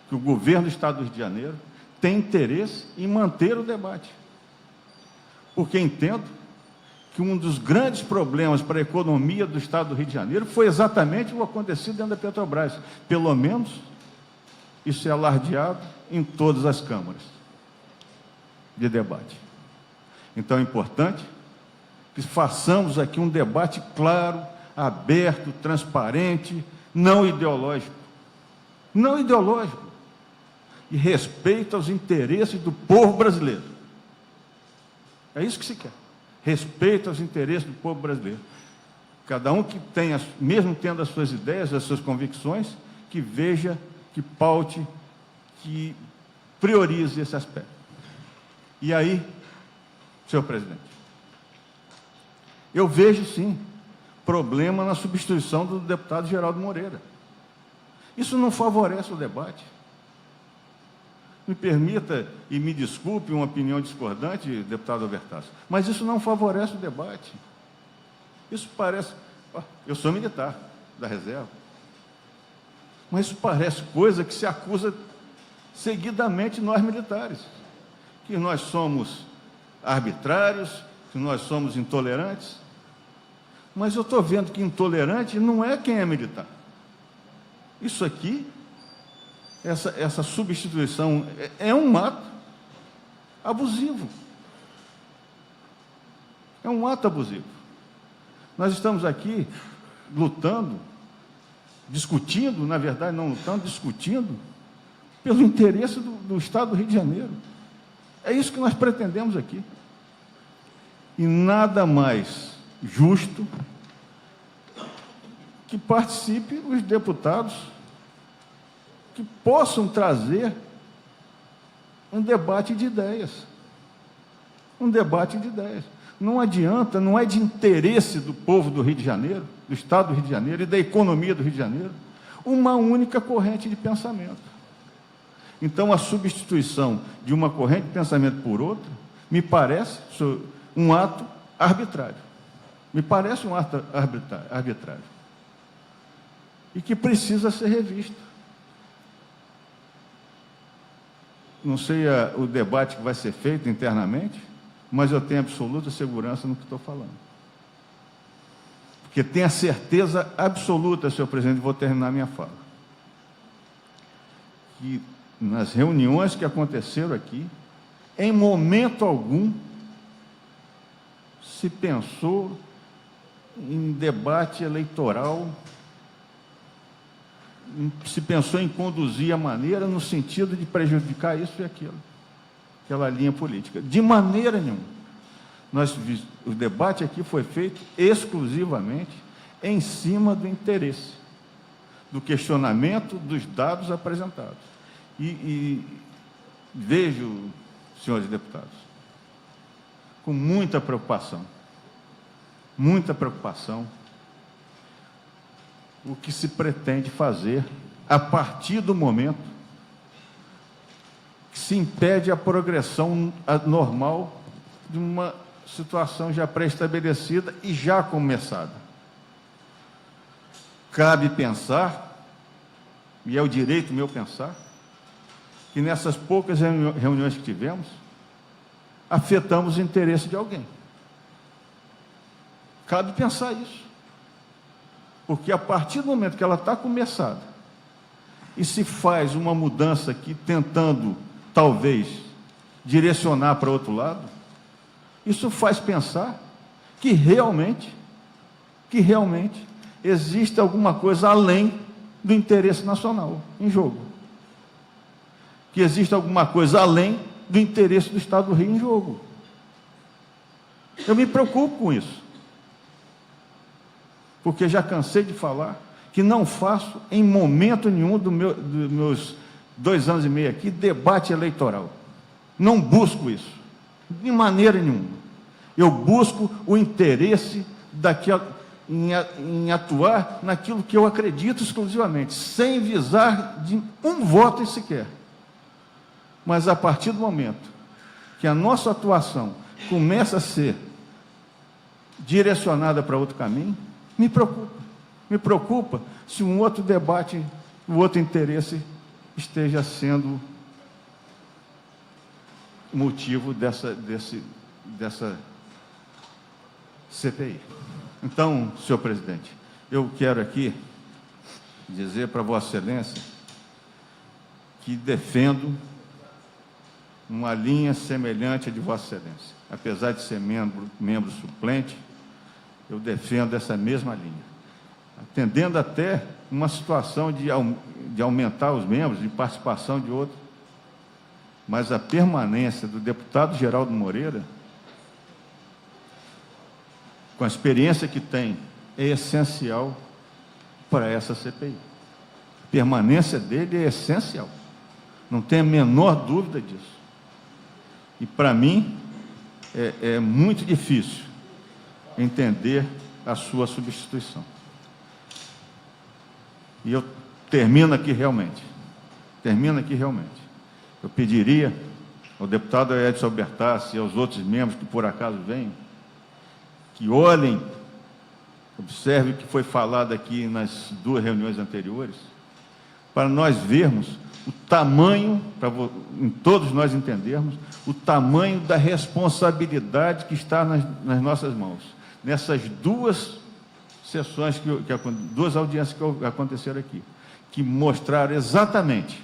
que o governo do Estado do Rio de Janeiro tem interesse em manter o debate, porque entendo que um dos grandes problemas para a economia do Estado do Rio de Janeiro foi exatamente o acontecido dentro da Petrobras. Pelo menos, isso é alardeado em todas as câmaras de debate. Então, é importante que façamos aqui um debate claro, aberto, transparente, não ideológico. Não ideológico. E respeito aos interesses do povo brasileiro. É isso que se quer. Respeito aos interesses do povo brasileiro. Cada um que tenha, mesmo tendo as suas ideias, as suas convicções, que veja, que paute, que priorize esse aspecto. E aí, senhor presidente, eu vejo, sim, problema na substituição do deputado Geraldo Moreira. Isso não favorece o debate. Me permita e me desculpe uma opinião discordante, deputado Albertasso, mas isso não favorece o debate. Isso parece... Eu sou militar da reserva, mas isso parece coisa que se acusa seguidamente nós militares, que nós somos arbitrários, que nós somos intolerantes. Mas eu estou vendo que intolerante não é quem é militar. Isso aqui, essa substituição é um ato abusivo. É um ato abusivo. Nós estamos aqui lutando, discutindo, na verdade não lutando, discutindo pelo interesse do Estado do Rio de Janeiro. É isso que nós pretendemos aqui. E nada mais justo que participe os deputados que possam trazer um debate de ideias. Um debate de ideias. Não adianta, não é de interesse do povo do Rio de Janeiro, do Estado do Rio de Janeiro e da economia do Rio de Janeiro, uma única corrente de pensamento. Então, a substituição de uma corrente de pensamento por outra, me parece um ato arbitrário. Me parece um ato arbitrário. E que precisa ser revisto. Não sei o debate que vai ser feito internamente, mas eu tenho absoluta segurança no que estou falando. Porque tenho a certeza absoluta, senhor presidente, vou terminar minha fala, que nas reuniões que aconteceram aqui, em momento algum, se pensou em debate eleitoral, se pensou em conduzir a maneira no sentido de prejudicar isso e aquilo, aquela linha política. De maneira nenhuma. O debate aqui foi feito exclusivamente em cima do interesse, do questionamento dos dados apresentados. E vejo, senhores deputados, com muita preocupação, o que se pretende fazer a partir do momento que se impede a progressão normal de uma situação já pré-estabelecida e já começada. Cabe pensar, e é o direito meu pensar, que nessas poucas reuniões que tivemos, afetamos o interesse de alguém. Cabe pensar isso. Porque a partir do momento que ela está começada e se faz uma mudança aqui, tentando, talvez, direcionar para outro lado, isso faz pensar que realmente existe alguma coisa além do interesse nacional em jogo. Que existe alguma coisa além do interesse do Estado do Rio em jogo. Eu me preocupo com isso. Porque já cansei de falar que não faço em momento nenhum dos meus 2 anos e meio aqui, debate eleitoral. Não busco isso, de maneira nenhuma. Eu busco o interesse em atuar naquilo que eu acredito exclusivamente, sem visar de um voto sequer. Mas a partir do momento que a nossa atuação começa a ser direcionada para outro caminho, me preocupa. Me preocupa se um outro debate, um outro interesse esteja sendo motivo dessa CPI. Então, senhor presidente, eu quero aqui dizer para Vossa Excelência que defendo uma linha semelhante à de Vossa Excelência. Apesar de ser membro suplente, eu defendo essa mesma linha, atendendo até uma situação de aumentar os membros, de participação de outros. Mas a permanência do deputado Geraldo Moreira, com a experiência que tem, é essencial para essa CPI. A permanência dele é essencial. Não tem a menor dúvida disso. E, para mim, é muito difícil entender a sua substituição. E eu termino aqui realmente. Eu pediria ao deputado Edson Albertassi e aos outros membros que por acaso venham, que olhem, observem o que foi falado aqui nas 2 reuniões anteriores, para nós vermos o tamanho, para todos nós entendermos, o tamanho da responsabilidade que está nas nossas mãos. Nessas 2 sessões, 2 audiências que aconteceram aqui, que mostraram exatamente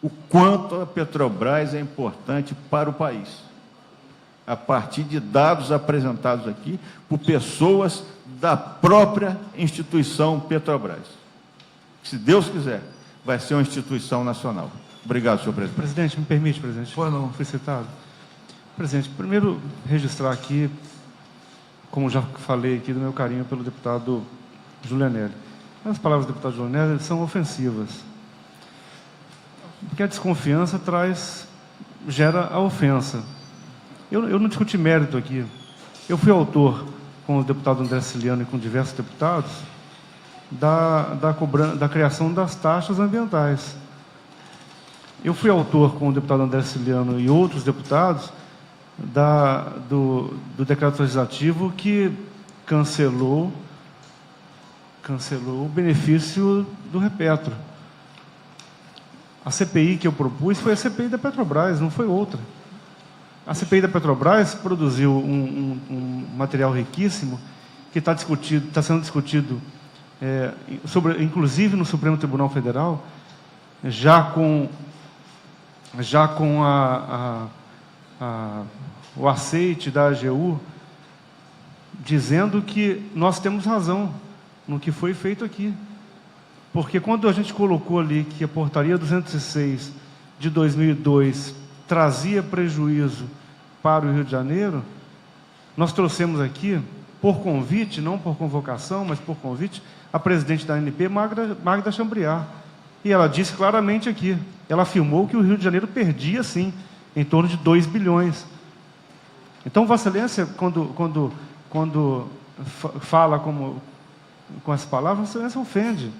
o quanto a Petrobras é importante para o país, a partir de dados apresentados aqui por pessoas da própria instituição Petrobras. Se Deus quiser, vai ser uma instituição nacional. Obrigado, senhor presidente. Presidente, me permite, presidente? Pois não. Fui citado. Presidente, primeiro registrar aqui, como já falei aqui, do meu carinho pelo deputado Julianelli. As palavras do deputado Julianelli são ofensivas, porque a desconfiança gera a ofensa. Eu não discuti mérito aqui. Eu fui autor, com o deputado André Ciliano e com diversos deputados, da criação das taxas ambientais. Eu fui autor, com o deputado André Ciliano e outros deputados, do decreto legislativo que cancelou o benefício do Repetro. A CPI que eu propus foi a CPI da Petrobras, não foi outra. A CPI da Petrobras produziu um material riquíssimo que está sendo discutido, inclusive no Supremo Tribunal Federal, já com o aceite da AGU, dizendo que nós temos razão no que foi feito aqui. Porque quando a gente colocou ali que a portaria 206 de 2002 trazia prejuízo para o Rio de Janeiro, nós trouxemos aqui, por convite, não por convocação, mas por convite, a presidente da ANP, Magda Chambriard. E ela disse claramente aqui, ela afirmou que o Rio de Janeiro perdia, sim, em torno de 2 bilhões. Então, Vossa Excelência, quando fala com essas palavras, Vossa Excelência ofende.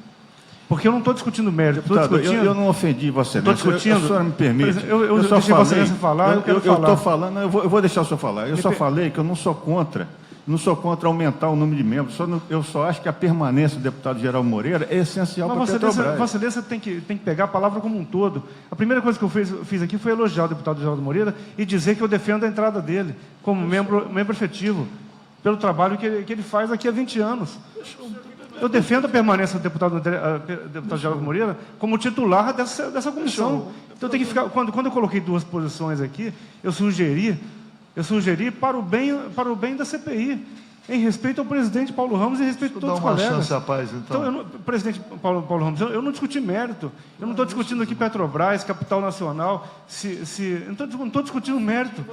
Porque eu não estou discutindo mérito. Deputado, eu não ofendi Vossa Excelência. Estou discutindo. A senhora me permite. Eu só falei. Vossa Excelência falar, eu quero falar. estou falando, eu vou deixar o senhor falar. Eu só falei que eu não sou contra. Não sou contra aumentar o número de membros. Eu só acho que a permanência do deputado Geraldo Moreira é essencial para a Petrobras. Vossa Excelência tem que pegar a palavra como um todo. A primeira coisa que eu fiz aqui foi elogiar o deputado Geraldo Moreira e dizer que eu defendo a entrada dele como membro efetivo, pelo trabalho que ele faz aqui há 20 anos. Eu defendo a permanência do deputado Geraldo Moreira como titular dessa comissão. Então tem que ficar. Quando eu coloquei 2 posições aqui, eu sugeri para o bem da CPI, em respeito ao presidente Paulo Ramos e em respeito a todos os colegas. Dá uma chance à paz, então. Presidente Paulo Ramos, eu não discuti mérito. Eu não estou discutindo aqui Petrobras, capital nacional. Não estou discutindo mérito.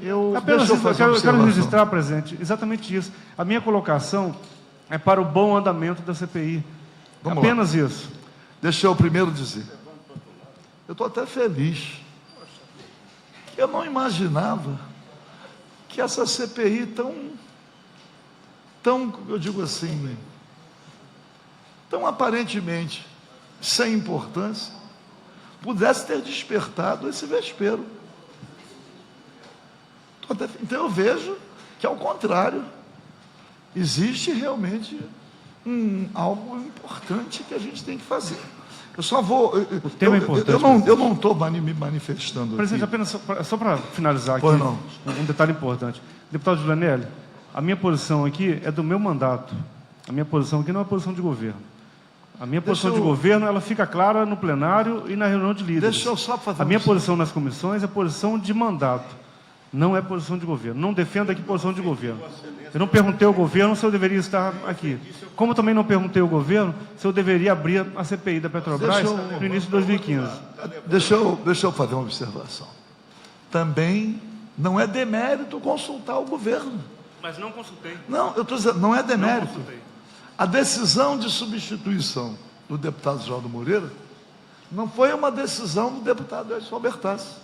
Eu quero registrar, presidente, exatamente isso. A minha colocação é para o bom andamento da CPI. Vamos lá. Apenas isso. Deixa eu primeiro dizer. Eu estou até feliz. Eu não imaginava que essa CPI tão, eu digo assim, tão aparentemente sem importância, pudesse ter despertado esse vespeiro. Então eu vejo que, ao contrário, existe realmente algo importante que a gente tem que fazer. Eu só vou... O tema é importante. Eu não estou me manifestando Presidente, aqui. apenas só para finalizar aqui, Pois não. um detalhe importante. Deputado Julianelli, a minha posição aqui é do meu mandato. A minha posição aqui não é posição de governo. A minha posição de governo, ela fica clara no plenário e na reunião de líderes. Deixa eu só fazer A minha posição nas comissões é posição de mandato, não é posição de governo. Não defendo aqui posição de governo. Eu não perguntei ao governo se eu deveria estar aqui. Como também não perguntei ao governo se eu deveria abrir a CPI da Petrobras no início de 2015. Deixa eu fazer uma observação. Também não é demérito consultar o governo. Mas não consultei. Não, eu estou dizendo, não é demérito. Não consultei. A decisão de substituição do deputado Geraldo Moreira não foi uma decisão do deputado Edson Albertassi.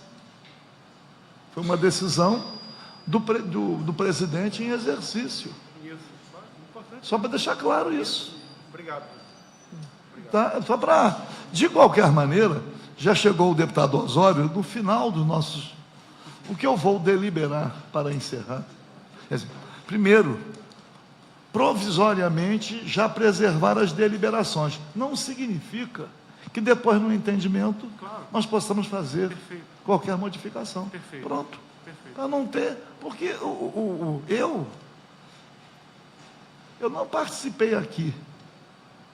Foi uma decisão do presidente em exercício. Só para deixar claro isso. Obrigado. Tá? Só para... De qualquer maneira, já chegou o deputado Osório no final dos nossos... O que eu vou deliberar para encerrar? Quer dizer, primeiro, provisoriamente, já preservar as deliberações. Não significa que depois, no entendimento, nós possamos fazer qualquer modificação. Pronto. Para não ter... Porque eu não participei aqui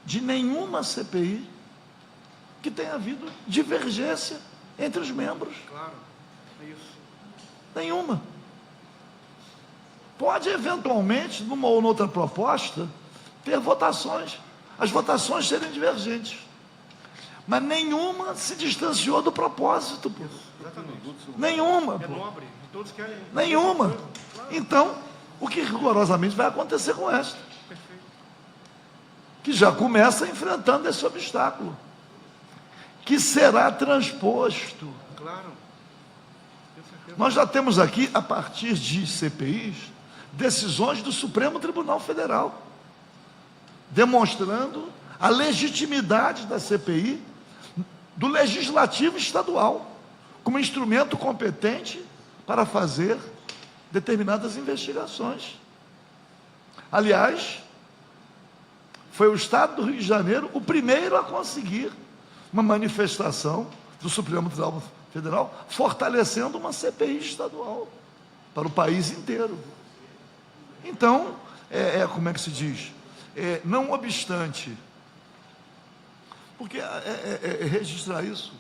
de nenhuma CPI que tenha havido divergência entre os membros. Claro, é isso. Nenhuma. Pode, eventualmente, numa ou noutra proposta, ter votações. As votações serem divergentes. Mas nenhuma se distanciou do propósito, pô. Nenhuma, É pô. nobre, todos querem. Nenhuma. Então, o que rigorosamente vai acontecer com esta? Que já começa enfrentando esse obstáculo, que será transposto. Claro. Nós já temos aqui, a partir de CPIs, decisões do Supremo Tribunal Federal, demonstrando a legitimidade da CPI do Legislativo Estadual, como instrumento competente para fazer determinadas investigações. Aliás, foi o Estado do Rio de Janeiro o primeiro a conseguir uma manifestação do Supremo Tribunal Federal, fortalecendo uma CPI estadual para o país inteiro. Então, como é que se diz? Não obstante, porque registrar isso,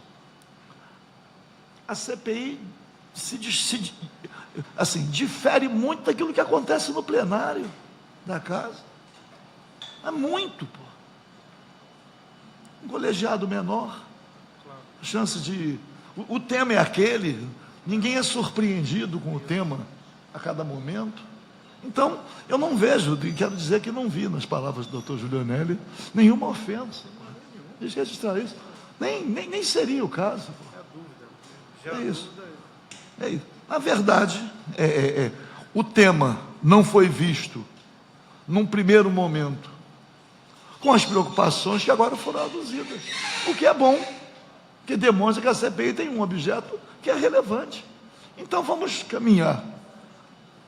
a CPI difere muito daquilo que acontece no plenário da casa. É muito, pô. Um colegiado menor, a chance de... O tema é aquele, ninguém é surpreendido com o tema a cada momento. Então, eu não vejo, e quero dizer que não vi nas palavras do doutor Julianelli nenhuma ofensa. Deixa eu registrar isso. Nem seria o caso. É isso. É isso. Na verdade, o tema não foi visto num primeiro momento com as preocupações que agora foram aduzidas. O que é bom, que demonstra que a CPI tem um objeto que é relevante. Então vamos caminhar.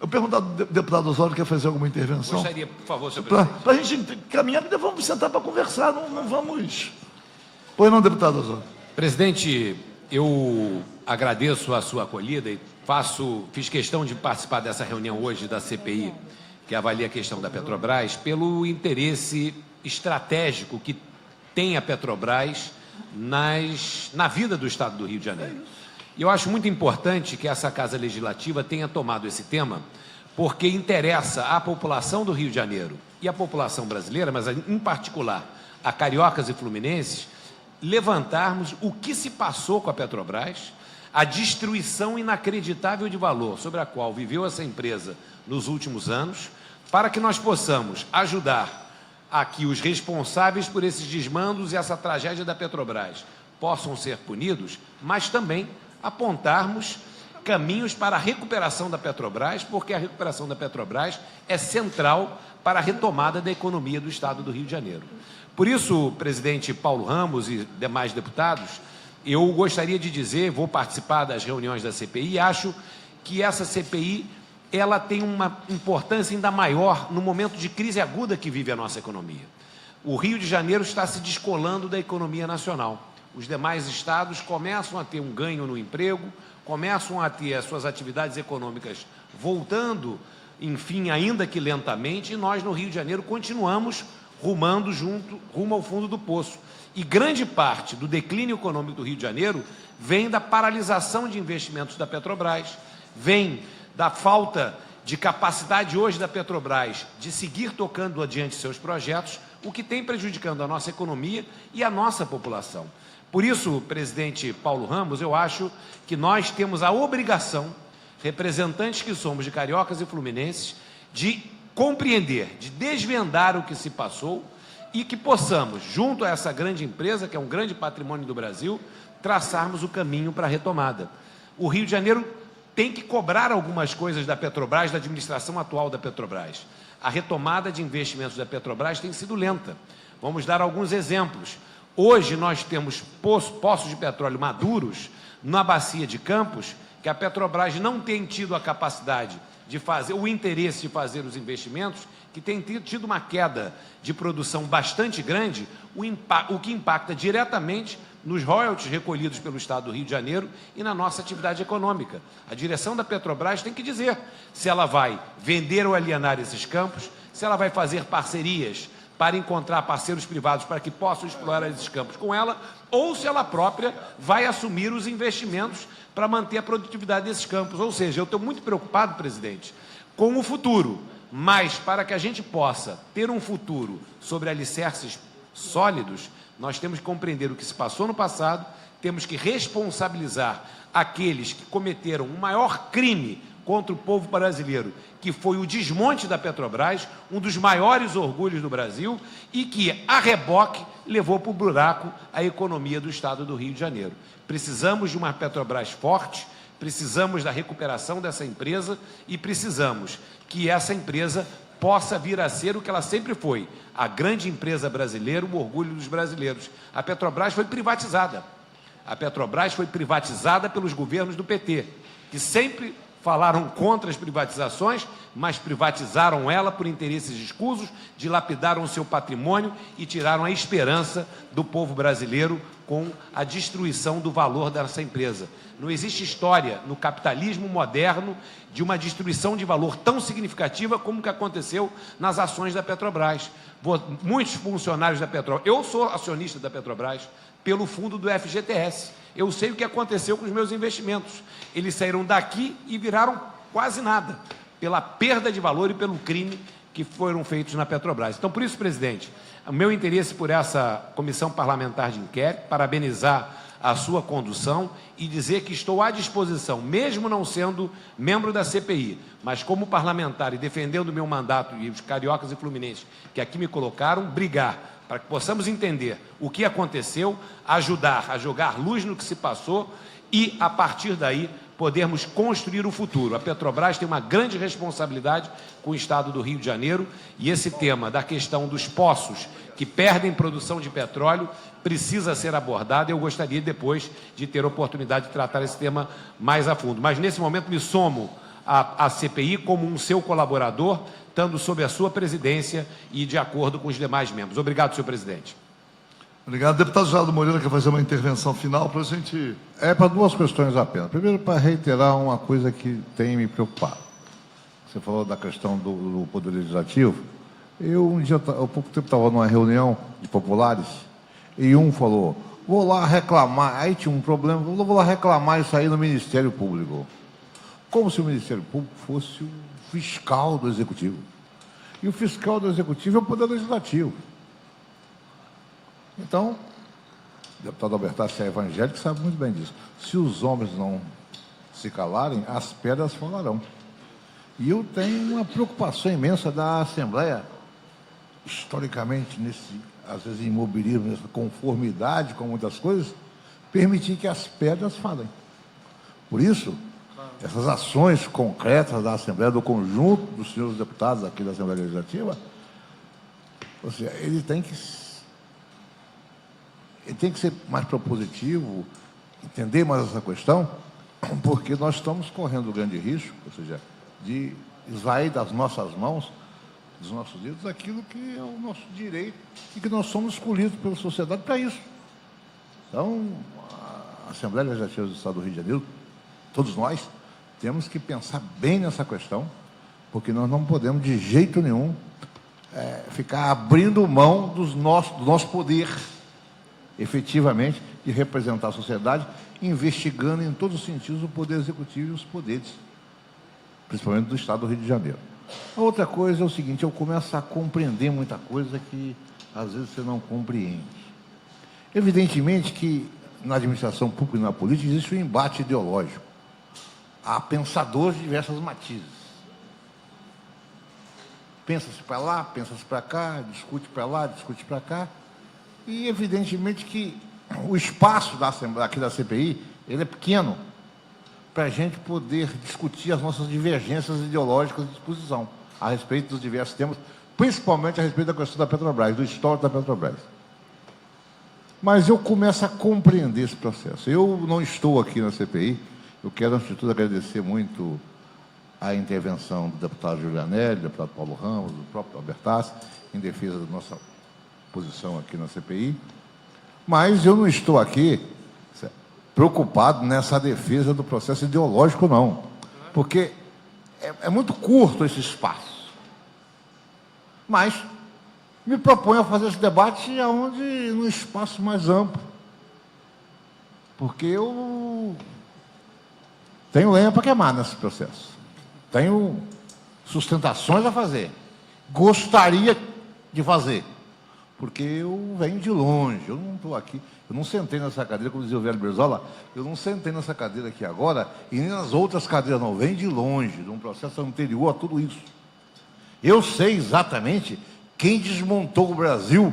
Eu pergunto ao deputado Osório, quer fazer alguma intervenção? Gostaria, por favor, senhor presidente. Para a gente caminhar, porque vamos sentar para conversar, não vamos... Pois não, deputado Osório. Presidente, eu agradeço a sua acolhida e fiz questão de participar dessa reunião hoje da CPI, que avalia a questão da Petrobras, pelo interesse estratégico que tem a Petrobras na vida do Estado do Rio de Janeiro. E eu acho muito importante que essa Casa Legislativa tenha tomado esse tema, porque interessa à população do Rio de Janeiro e à população brasileira, mas em particular a cariocas e fluminenses, levantarmos o que se passou com a Petrobras, a destruição inacreditável de valor sobre a qual viveu essa empresa nos últimos anos, para que nós possamos ajudar a que os responsáveis por esses desmandos e essa tragédia da Petrobras possam ser punidos, mas também apontarmos caminhos para a recuperação da Petrobras, porque a recuperação da Petrobras é central para a retomada da economia do Estado do Rio de Janeiro. Por isso, presidente Paulo Ramos e demais deputados, eu gostaria de dizer, vou participar das reuniões da CPI e acho que essa CPI ela tem uma importância ainda maior no momento de crise aguda que vive a nossa economia. O Rio de Janeiro está se descolando da economia nacional. Os demais estados começam a ter um ganho no emprego, começam a ter as suas atividades econômicas voltando, enfim, ainda que lentamente, e nós no Rio de Janeiro continuamos rumando rumo ao fundo do poço. E grande parte do declínio econômico do Rio de Janeiro vem da paralisação de investimentos da Petrobras, vem da falta de capacidade hoje da Petrobras de seguir tocando adiante seus projetos, o que tem prejudicando a nossa economia e a nossa população. Por isso, presidente Paulo Ramos, eu acho que nós temos a obrigação, representantes que somos de cariocas e fluminenses, de compreender, de desvendar o que se passou e que possamos, junto a essa grande empresa, que é um grande patrimônio do Brasil, traçarmos o caminho para a retomada. O Rio de Janeiro tem que cobrar algumas coisas da Petrobras, da administração atual da Petrobras. A retomada de investimentos da Petrobras tem sido lenta. Vamos dar alguns exemplos. Hoje nós temos poços de petróleo maduros na bacia de Campos, que a Petrobras não tem tido a capacidade de fazer, o interesse de fazer os investimentos, que tem tido uma queda de produção bastante grande, o que impacta diretamente nos royalties recolhidos pelo Estado do Rio de Janeiro e na nossa atividade econômica. A direção da Petrobras tem que dizer se ela vai vender ou alienar esses campos, se ela vai fazer parcerias para encontrar parceiros privados para que possam explorar esses campos com ela, ou se ela própria vai assumir os investimentos para manter a produtividade desses campos. Ou seja, eu estou muito preocupado, presidente, com o futuro, mas para que a gente possa ter um futuro sobre alicerces sólidos, nós temos que compreender o que se passou no passado, temos que responsabilizar aqueles que cometeram o maior crime contra o povo brasileiro, que foi o desmonte da Petrobras, um dos maiores orgulhos do Brasil, e que, a reboque, levou para o buraco a economia do Estado do Rio de Janeiro. Precisamos de uma Petrobras forte, precisamos da recuperação dessa empresa e precisamos que essa empresa possa vir a ser o que ela sempre foi, a grande empresa brasileira, o orgulho dos brasileiros. A Petrobras foi privatizada. A Petrobras foi privatizada pelos governos do PT, que sempre falaram contra as privatizações, mas privatizaram ela por interesses escusos, dilapidaram o seu patrimônio e tiraram a esperança do povo brasileiro com a destruição do valor dessa empresa. Não existe história no capitalismo moderno de uma destruição de valor tão significativa como o que aconteceu nas ações da Petrobras. Muitos funcionários da Petrobras, eu sou acionista da Petrobras pelo fundo do FGTS. Eu sei o que aconteceu com os meus investimentos. Eles saíram daqui e viraram quase nada, pela perda de valor e pelo crime que foram feitos na Petrobras. Então, por isso, presidente, o meu interesse por essa comissão parlamentar de inquérito, parabenizar a sua condução e dizer que estou à disposição, mesmo não sendo membro da CPI, mas como parlamentar e defendendo o meu mandato e os cariocas e fluminenses que aqui me colocaram, brigar para que possamos entender o que aconteceu, ajudar a jogar luz no que se passou e, a partir daí, podermos construir o futuro. A Petrobras tem uma grande responsabilidade com o Estado do Rio de Janeiro e esse tema da questão dos poços que perdem produção de petróleo precisa ser abordado. Eu gostaria depois de ter a oportunidade de tratar esse tema mais a fundo. Mas, nesse momento, me somo à CPI como um seu colaborador, estando sob a sua presidência e de acordo com os demais membros. Obrigado, senhor presidente. Obrigado. Deputado Geraldo Moreira quer fazer uma intervenção final para a gente... É para duas questões apenas. Primeiro, para reiterar uma coisa que tem me preocupado. Você falou da questão do Poder Legislativo. Eu, um dia, há pouco tempo, estava numa reunião de populares e um falou, vou lá reclamar, aí tinha um problema, vou lá reclamar isso aí no Ministério Público. Como se o Ministério Público fosse o fiscal do Executivo. E o fiscal do Executivo é o Poder Legislativo. Então, o deputado Albertassi é evangélico, sabe muito bem disso. Se os homens não se calarem, as pedras falarão. E eu tenho uma preocupação imensa da Assembleia historicamente, às vezes, imobilismo, nessa conformidade com muitas coisas, permitir que as pedras falem. Por isso, essas ações concretas da Assembleia, do conjunto dos senhores deputados aqui da Assembleia Legislativa, ou seja, ele tem que ser mais propositivo, entender mais essa questão, porque nós estamos correndo o grande risco, ou seja, de esvair das nossas mãos, dos nossos dedos, aquilo que é o nosso direito e que nós somos escolhidos pela sociedade para isso. Então, a Assembleia Legislativa do Estado do Rio de Janeiro, todos nós, temos que pensar bem nessa questão, porque nós não podemos, de jeito nenhum, ficar abrindo mão do nosso poder, efetivamente, de representar a sociedade, investigando em todos os sentidos o poder executivo e os poderes, principalmente do Estado do Rio de Janeiro. A outra coisa é o seguinte: eu começo a compreender muita coisa que, às vezes, você não compreende. Evidentemente que, na administração pública e na política, existe um embate ideológico. Há pensadores de diversas matizes. Pensa-se para lá, pensa-se para cá, discute para lá, discute para cá. E, evidentemente, que o espaço aqui da CPI, ele é pequeno para a gente poder discutir as nossas divergências ideológicas de disposição a respeito dos diversos temas, principalmente a respeito da questão da Petrobras, do histórico da Petrobras. Mas eu começo a compreender esse processo. Eu não estou aqui na CPI, eu quero, antes de tudo, agradecer muito a intervenção do deputado Giulianelli, do deputado Paulo Ramos, do próprio Albertassi, em defesa da nossa posição aqui na CPI, mas eu não estou aqui preocupado nessa defesa do processo ideológico, não, porque é muito curto esse espaço. Mas me proponho a fazer esse debate num espaço mais amplo, porque eu tenho lenha para queimar nesse processo, tenho sustentações a fazer, gostaria de fazer, porque eu venho de longe, eu não estou aqui, eu não sentei nessa cadeira, como dizia o velho Berzola, eu não sentei nessa cadeira aqui agora, e nem nas outras cadeiras não, venho de longe, de um processo anterior a tudo isso. Eu sei exatamente quem desmontou o Brasil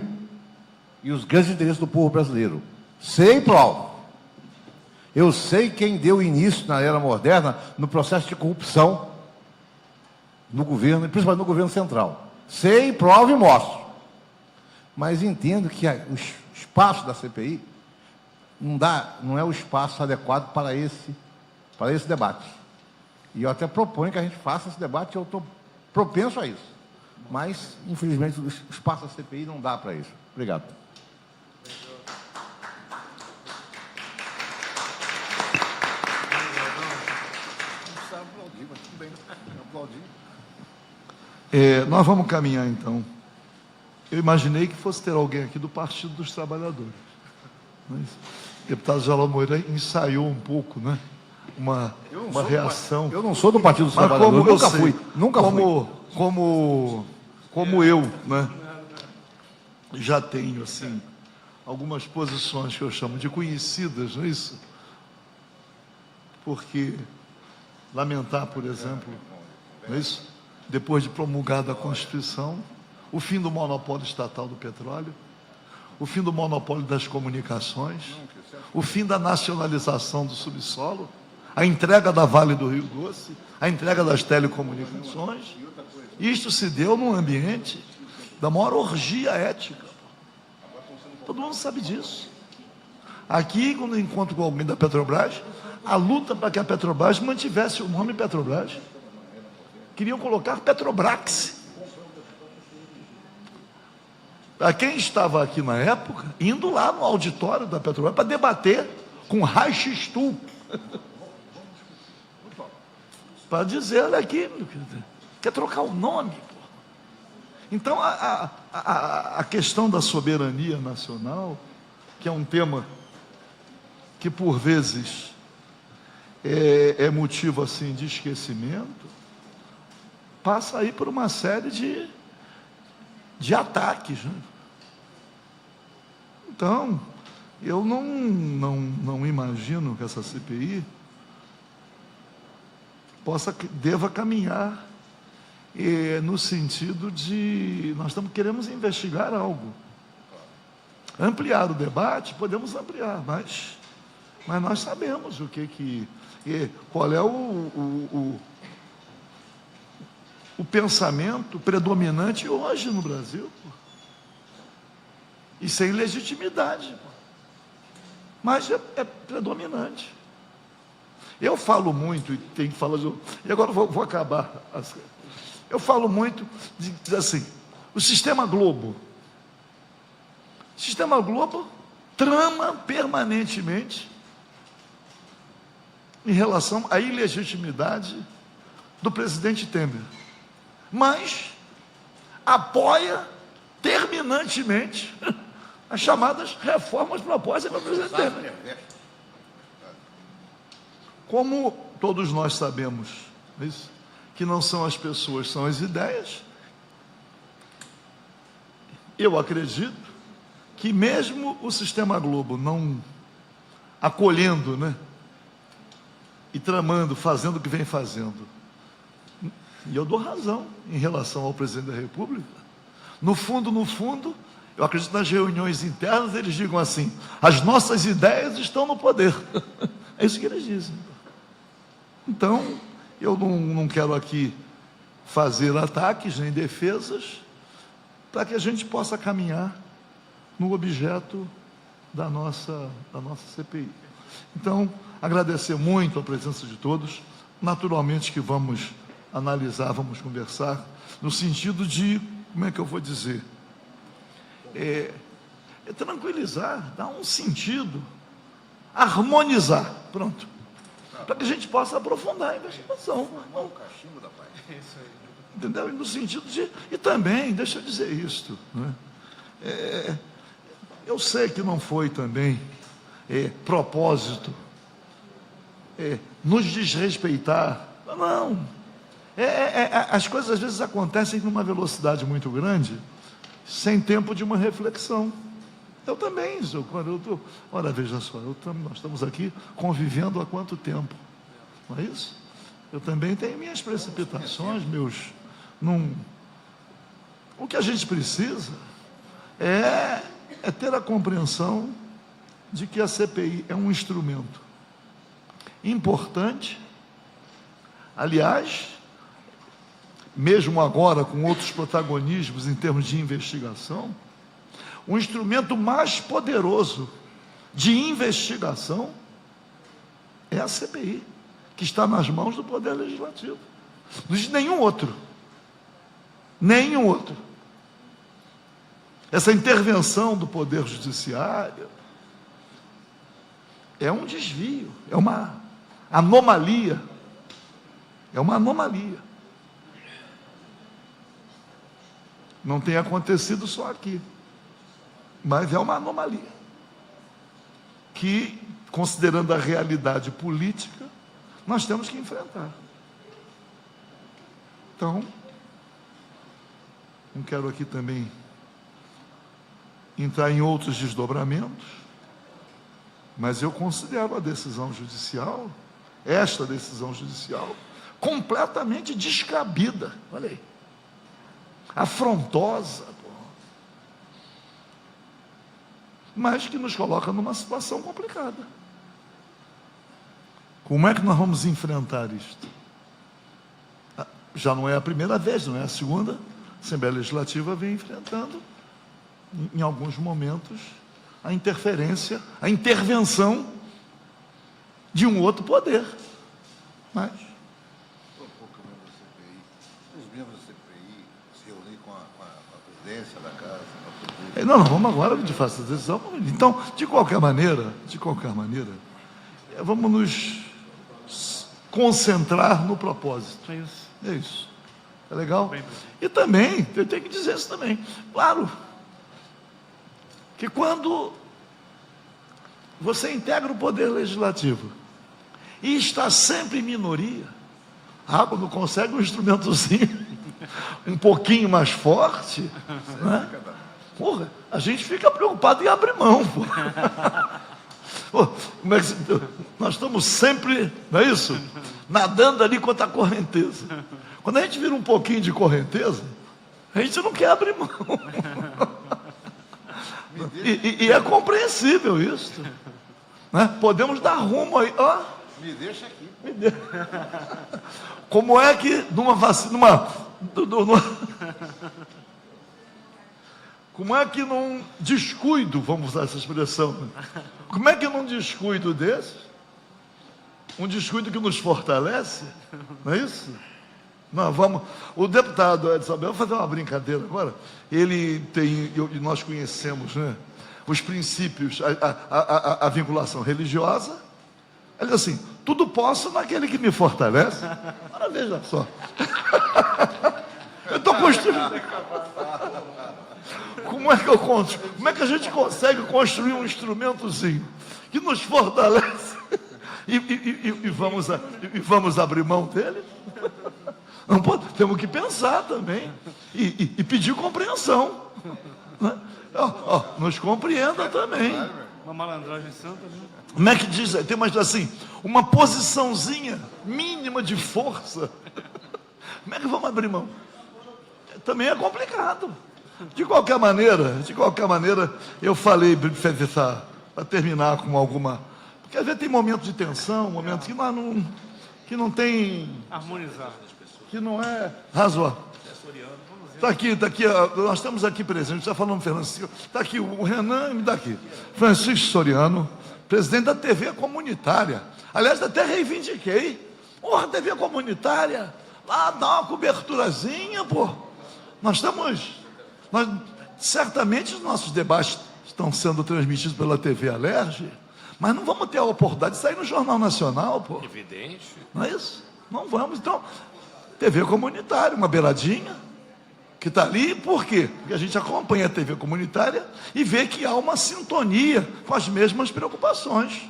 e os grandes interesses do povo brasileiro. Sei, prova. Eu sei quem deu início na era moderna no processo de corrupção no governo, principalmente no governo central. Sei, prova e mostro. Mas entendo que o espaço da CPI não é o espaço adequado para esse debate. E eu até proponho que a gente faça esse debate, eu estou propenso a isso. Mas, infelizmente, o espaço da CPI não dá para isso. Obrigado. Nós vamos caminhar, então. Eu imaginei que fosse ter alguém aqui do Partido dos Trabalhadores. Mas o deputado Jalal Moreira ensaiou um pouco, né? Uma reação. Eu não sou do Partido dos Trabalhadores, nunca fui. Nunca fui. Como eu, né? Já tenho, assim, algumas posições que eu chamo de conhecidas, não é isso? Porque lamentar, por exemplo, não é isso? Depois de promulgada a Constituição, o fim do monopólio estatal do petróleo, o fim do monopólio das comunicações, o fim da nacionalização do subsolo, a entrega da Vale do Rio Doce, a entrega das telecomunicações. Isto se deu num ambiente da maior orgia ética. Todo mundo sabe disso. Aqui, quando eu encontro com alguém da Petrobras, a luta para que a Petrobras mantivesse o nome Petrobras. Queriam colocar Petrobrax. Para quem estava aqui na época, indo lá no auditório da Petrobras para debater com Reichstuhl. Para dizer, olha aqui, quer trocar o nome. Pô. Então, a questão da soberania nacional, que é um tema que, por vezes, é motivo assim, de esquecimento, passa aí por uma série de ataques. Né? Então, eu não imagino que essa CPI deva caminhar no sentido de nós queremos investigar algo. Ampliar o debate, podemos ampliar, mas nós sabemos qual é o pensamento predominante hoje no Brasil. E sem legitimidade. Mas é predominante. Eu falo muito, e tenho que falar e agora vou acabar. Eu falo muito de assim, o Sistema Globo. O Sistema Globo trama permanentemente em relação à ilegitimidade do presidente Temer, mas apoia terminantemente as chamadas reformas propostas pelo presidente Temer. Como todos nós sabemos, que não são as pessoas, são as ideias, eu acredito que mesmo o Sistema Globo não acolhendo, e tramando, fazendo o que vem fazendo, e eu dou razão em relação ao presidente da República, no fundo, eu acredito nas reuniões internas, eles digam assim, as nossas ideias estão no poder. É isso que eles dizem. Então, eu não quero aqui fazer ataques nem defesas, para que a gente possa caminhar no objeto da nossa CPI. Então, agradecer muito a presença de todos, naturalmente que vamos analisar, vamos conversar, no sentido de, como é que eu vou dizer, tranquilizar, dar um sentido, harmonizar, pronto, para que a gente possa aprofundar a investigação. Entendeu? No sentido de, e também, deixa eu dizer isto, eu sei que não foi também propósito nos desrespeitar, não, as coisas às vezes acontecem numa velocidade muito grande, sem tempo de uma reflexão. Eu também, olha, veja só, nós estamos aqui convivendo há quanto tempo, não é isso? Eu também tenho minhas precipitações, o que a gente precisa é ter a compreensão de que a CPI é um instrumento importante, aliás, mesmo agora com outros protagonismos em termos de investigação, um instrumento mais poderoso de investigação é a CPI, que está nas mãos do Poder Legislativo. Não existe nenhum outro. Nenhum outro. Essa intervenção do Poder Judiciário é um desvio, é uma anomalia. É uma anomalia. Não tem acontecido só aqui, mas é uma anomalia que, considerando a realidade política, nós temos que enfrentar. Então, não quero aqui também entrar em outros desdobramentos, mas eu considero a decisão judicial, esta decisão judicial, completamente descabida, olha aí, afrontosa, mas que nos coloca numa situação complicada. Como é que nós vamos enfrentar isto? Já não é a primeira vez, não é a segunda. A Assembleia Legislativa vem enfrentando, em alguns momentos, a interferência, a intervenção de um outro poder. Mas os membros da CPI se reunir com a presidência da casa. não, vamos agora de fazer a decisão. Então, de qualquer maneira, vamos nos concentrar no propósito. É isso. É isso. É legal? E também, eu tenho que dizer isso também, claro, que quando você integra o Poder Legislativo e está sempre em minoria, quando consegue um instrumentozinho um pouquinho mais forte, né? Porra, a gente fica preocupado em abrir mão, nós estamos sempre, não é isso? Nadando ali contra a correnteza. Quando a gente vira um pouquinho de correnteza, a gente não quer abrir mão. E é compreensível isso. Né? Podemos dar rumo aí. Ó, Me deixa aqui. como é que numa vacina, como é que num descuido, vamos usar essa expressão, né? Como é que num descuido desse, um descuido que nos fortalece, não é isso? Não, vamos. O deputado Edson Abel, vou fazer uma brincadeira agora. Ele tem, e nós conhecemos, né, os princípios, a vinculação religiosa. Ele diz assim: tudo posso naquele que me fortalece. Agora veja só. Eu estou construindo. Como é que a gente consegue construir um instrumentozinho que nos fortalece e vamos abrir mão dele? Não pode, temos que pensar também e pedir compreensão. Né? Nos compreenda também. Uma malandragem santa, né? Como é que diz? Tem mais assim, uma posiçãozinha mínima de força. Como é que vamos abrir mão? Também é complicado. De qualquer maneira, eu falei para terminar com alguma. Porque às vezes tem momentos de tensão, momentos que não tem. Harmonizar. Que não é razoável. Está aqui, nós estamos aqui presentes, está falando Francisco, está aqui o Renan, me dá aqui. Francisco Soriano, presidente da TV comunitária. Aliás, até reivindiquei. Porra, TV comunitária, lá dá uma coberturazinha, pô. Certamente os nossos debates estão sendo transmitidos pela TV Alerj, mas não vamos ter a oportunidade de sair no Jornal Nacional, pô. Evidente. Não é isso? Não vamos. Então, TV comunitária, uma beiradinha, que está ali, por quê? Porque a gente acompanha a TV comunitária e vê que há uma sintonia com as mesmas preocupações.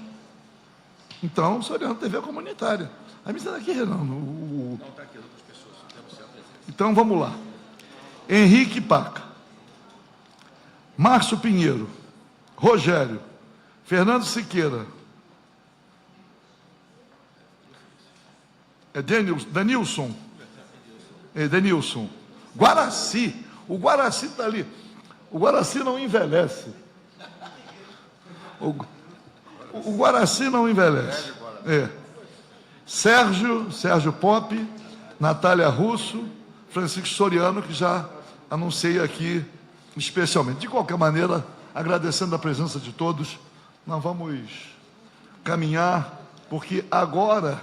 Então, Soriano, TV comunitária. A missa está aqui, Renan. Não está aqui, outras pessoas. Então, vamos lá. Henrique Paca, Márcio Pinheiro, Rogério, Fernando Siqueira, Denilson, Guaraci, o Guaraci está ali. O Guaraci não envelhece. O Guaraci não envelhece. Sérgio Pop, Natália Russo, Francisco Soriano, que já anunciei aqui especialmente. De qualquer maneira, agradecendo a presença de todos, nós vamos caminhar, porque agora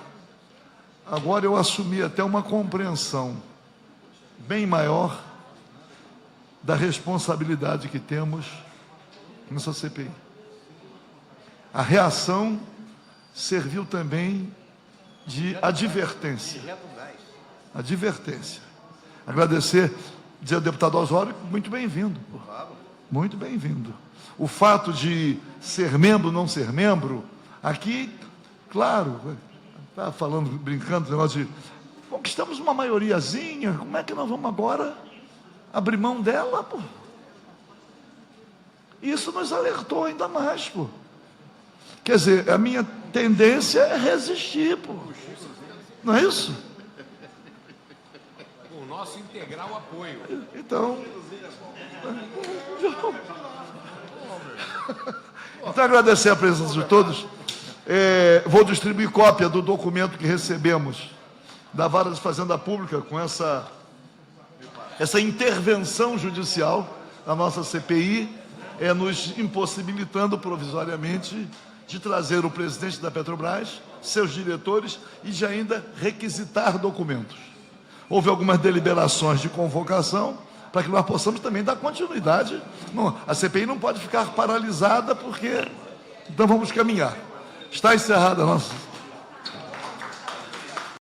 eu assumi até uma compreensão bem maior da responsabilidade que temos nessa CPI. A reação serviu também de advertência. Agradecer, dizer ao deputado Osório, muito bem-vindo. Muito bem-vindo. O fato de ser membro, não ser membro, aqui, claro, está falando, brincando, negócio de conquistamos uma maioriazinha, como é que nós vamos agora abrir mão dela, pô? Isso nos alertou ainda mais, pô. Quer dizer, a minha tendência é resistir, pô. Não é isso? Com o nosso integral apoio. Então, agradecer a presença de todos. Vou distribuir cópia do documento que recebemos da Vara de Fazenda Pública com essa intervenção judicial na nossa CPI, nos impossibilitando provisoriamente de trazer o presidente da Petrobras, seus diretores e de ainda requisitar documentos. Houve algumas deliberações de convocação para que nós possamos também dar continuidade. A CPI não pode ficar paralisada, porque então vamos caminhar. Está encerrada a nossa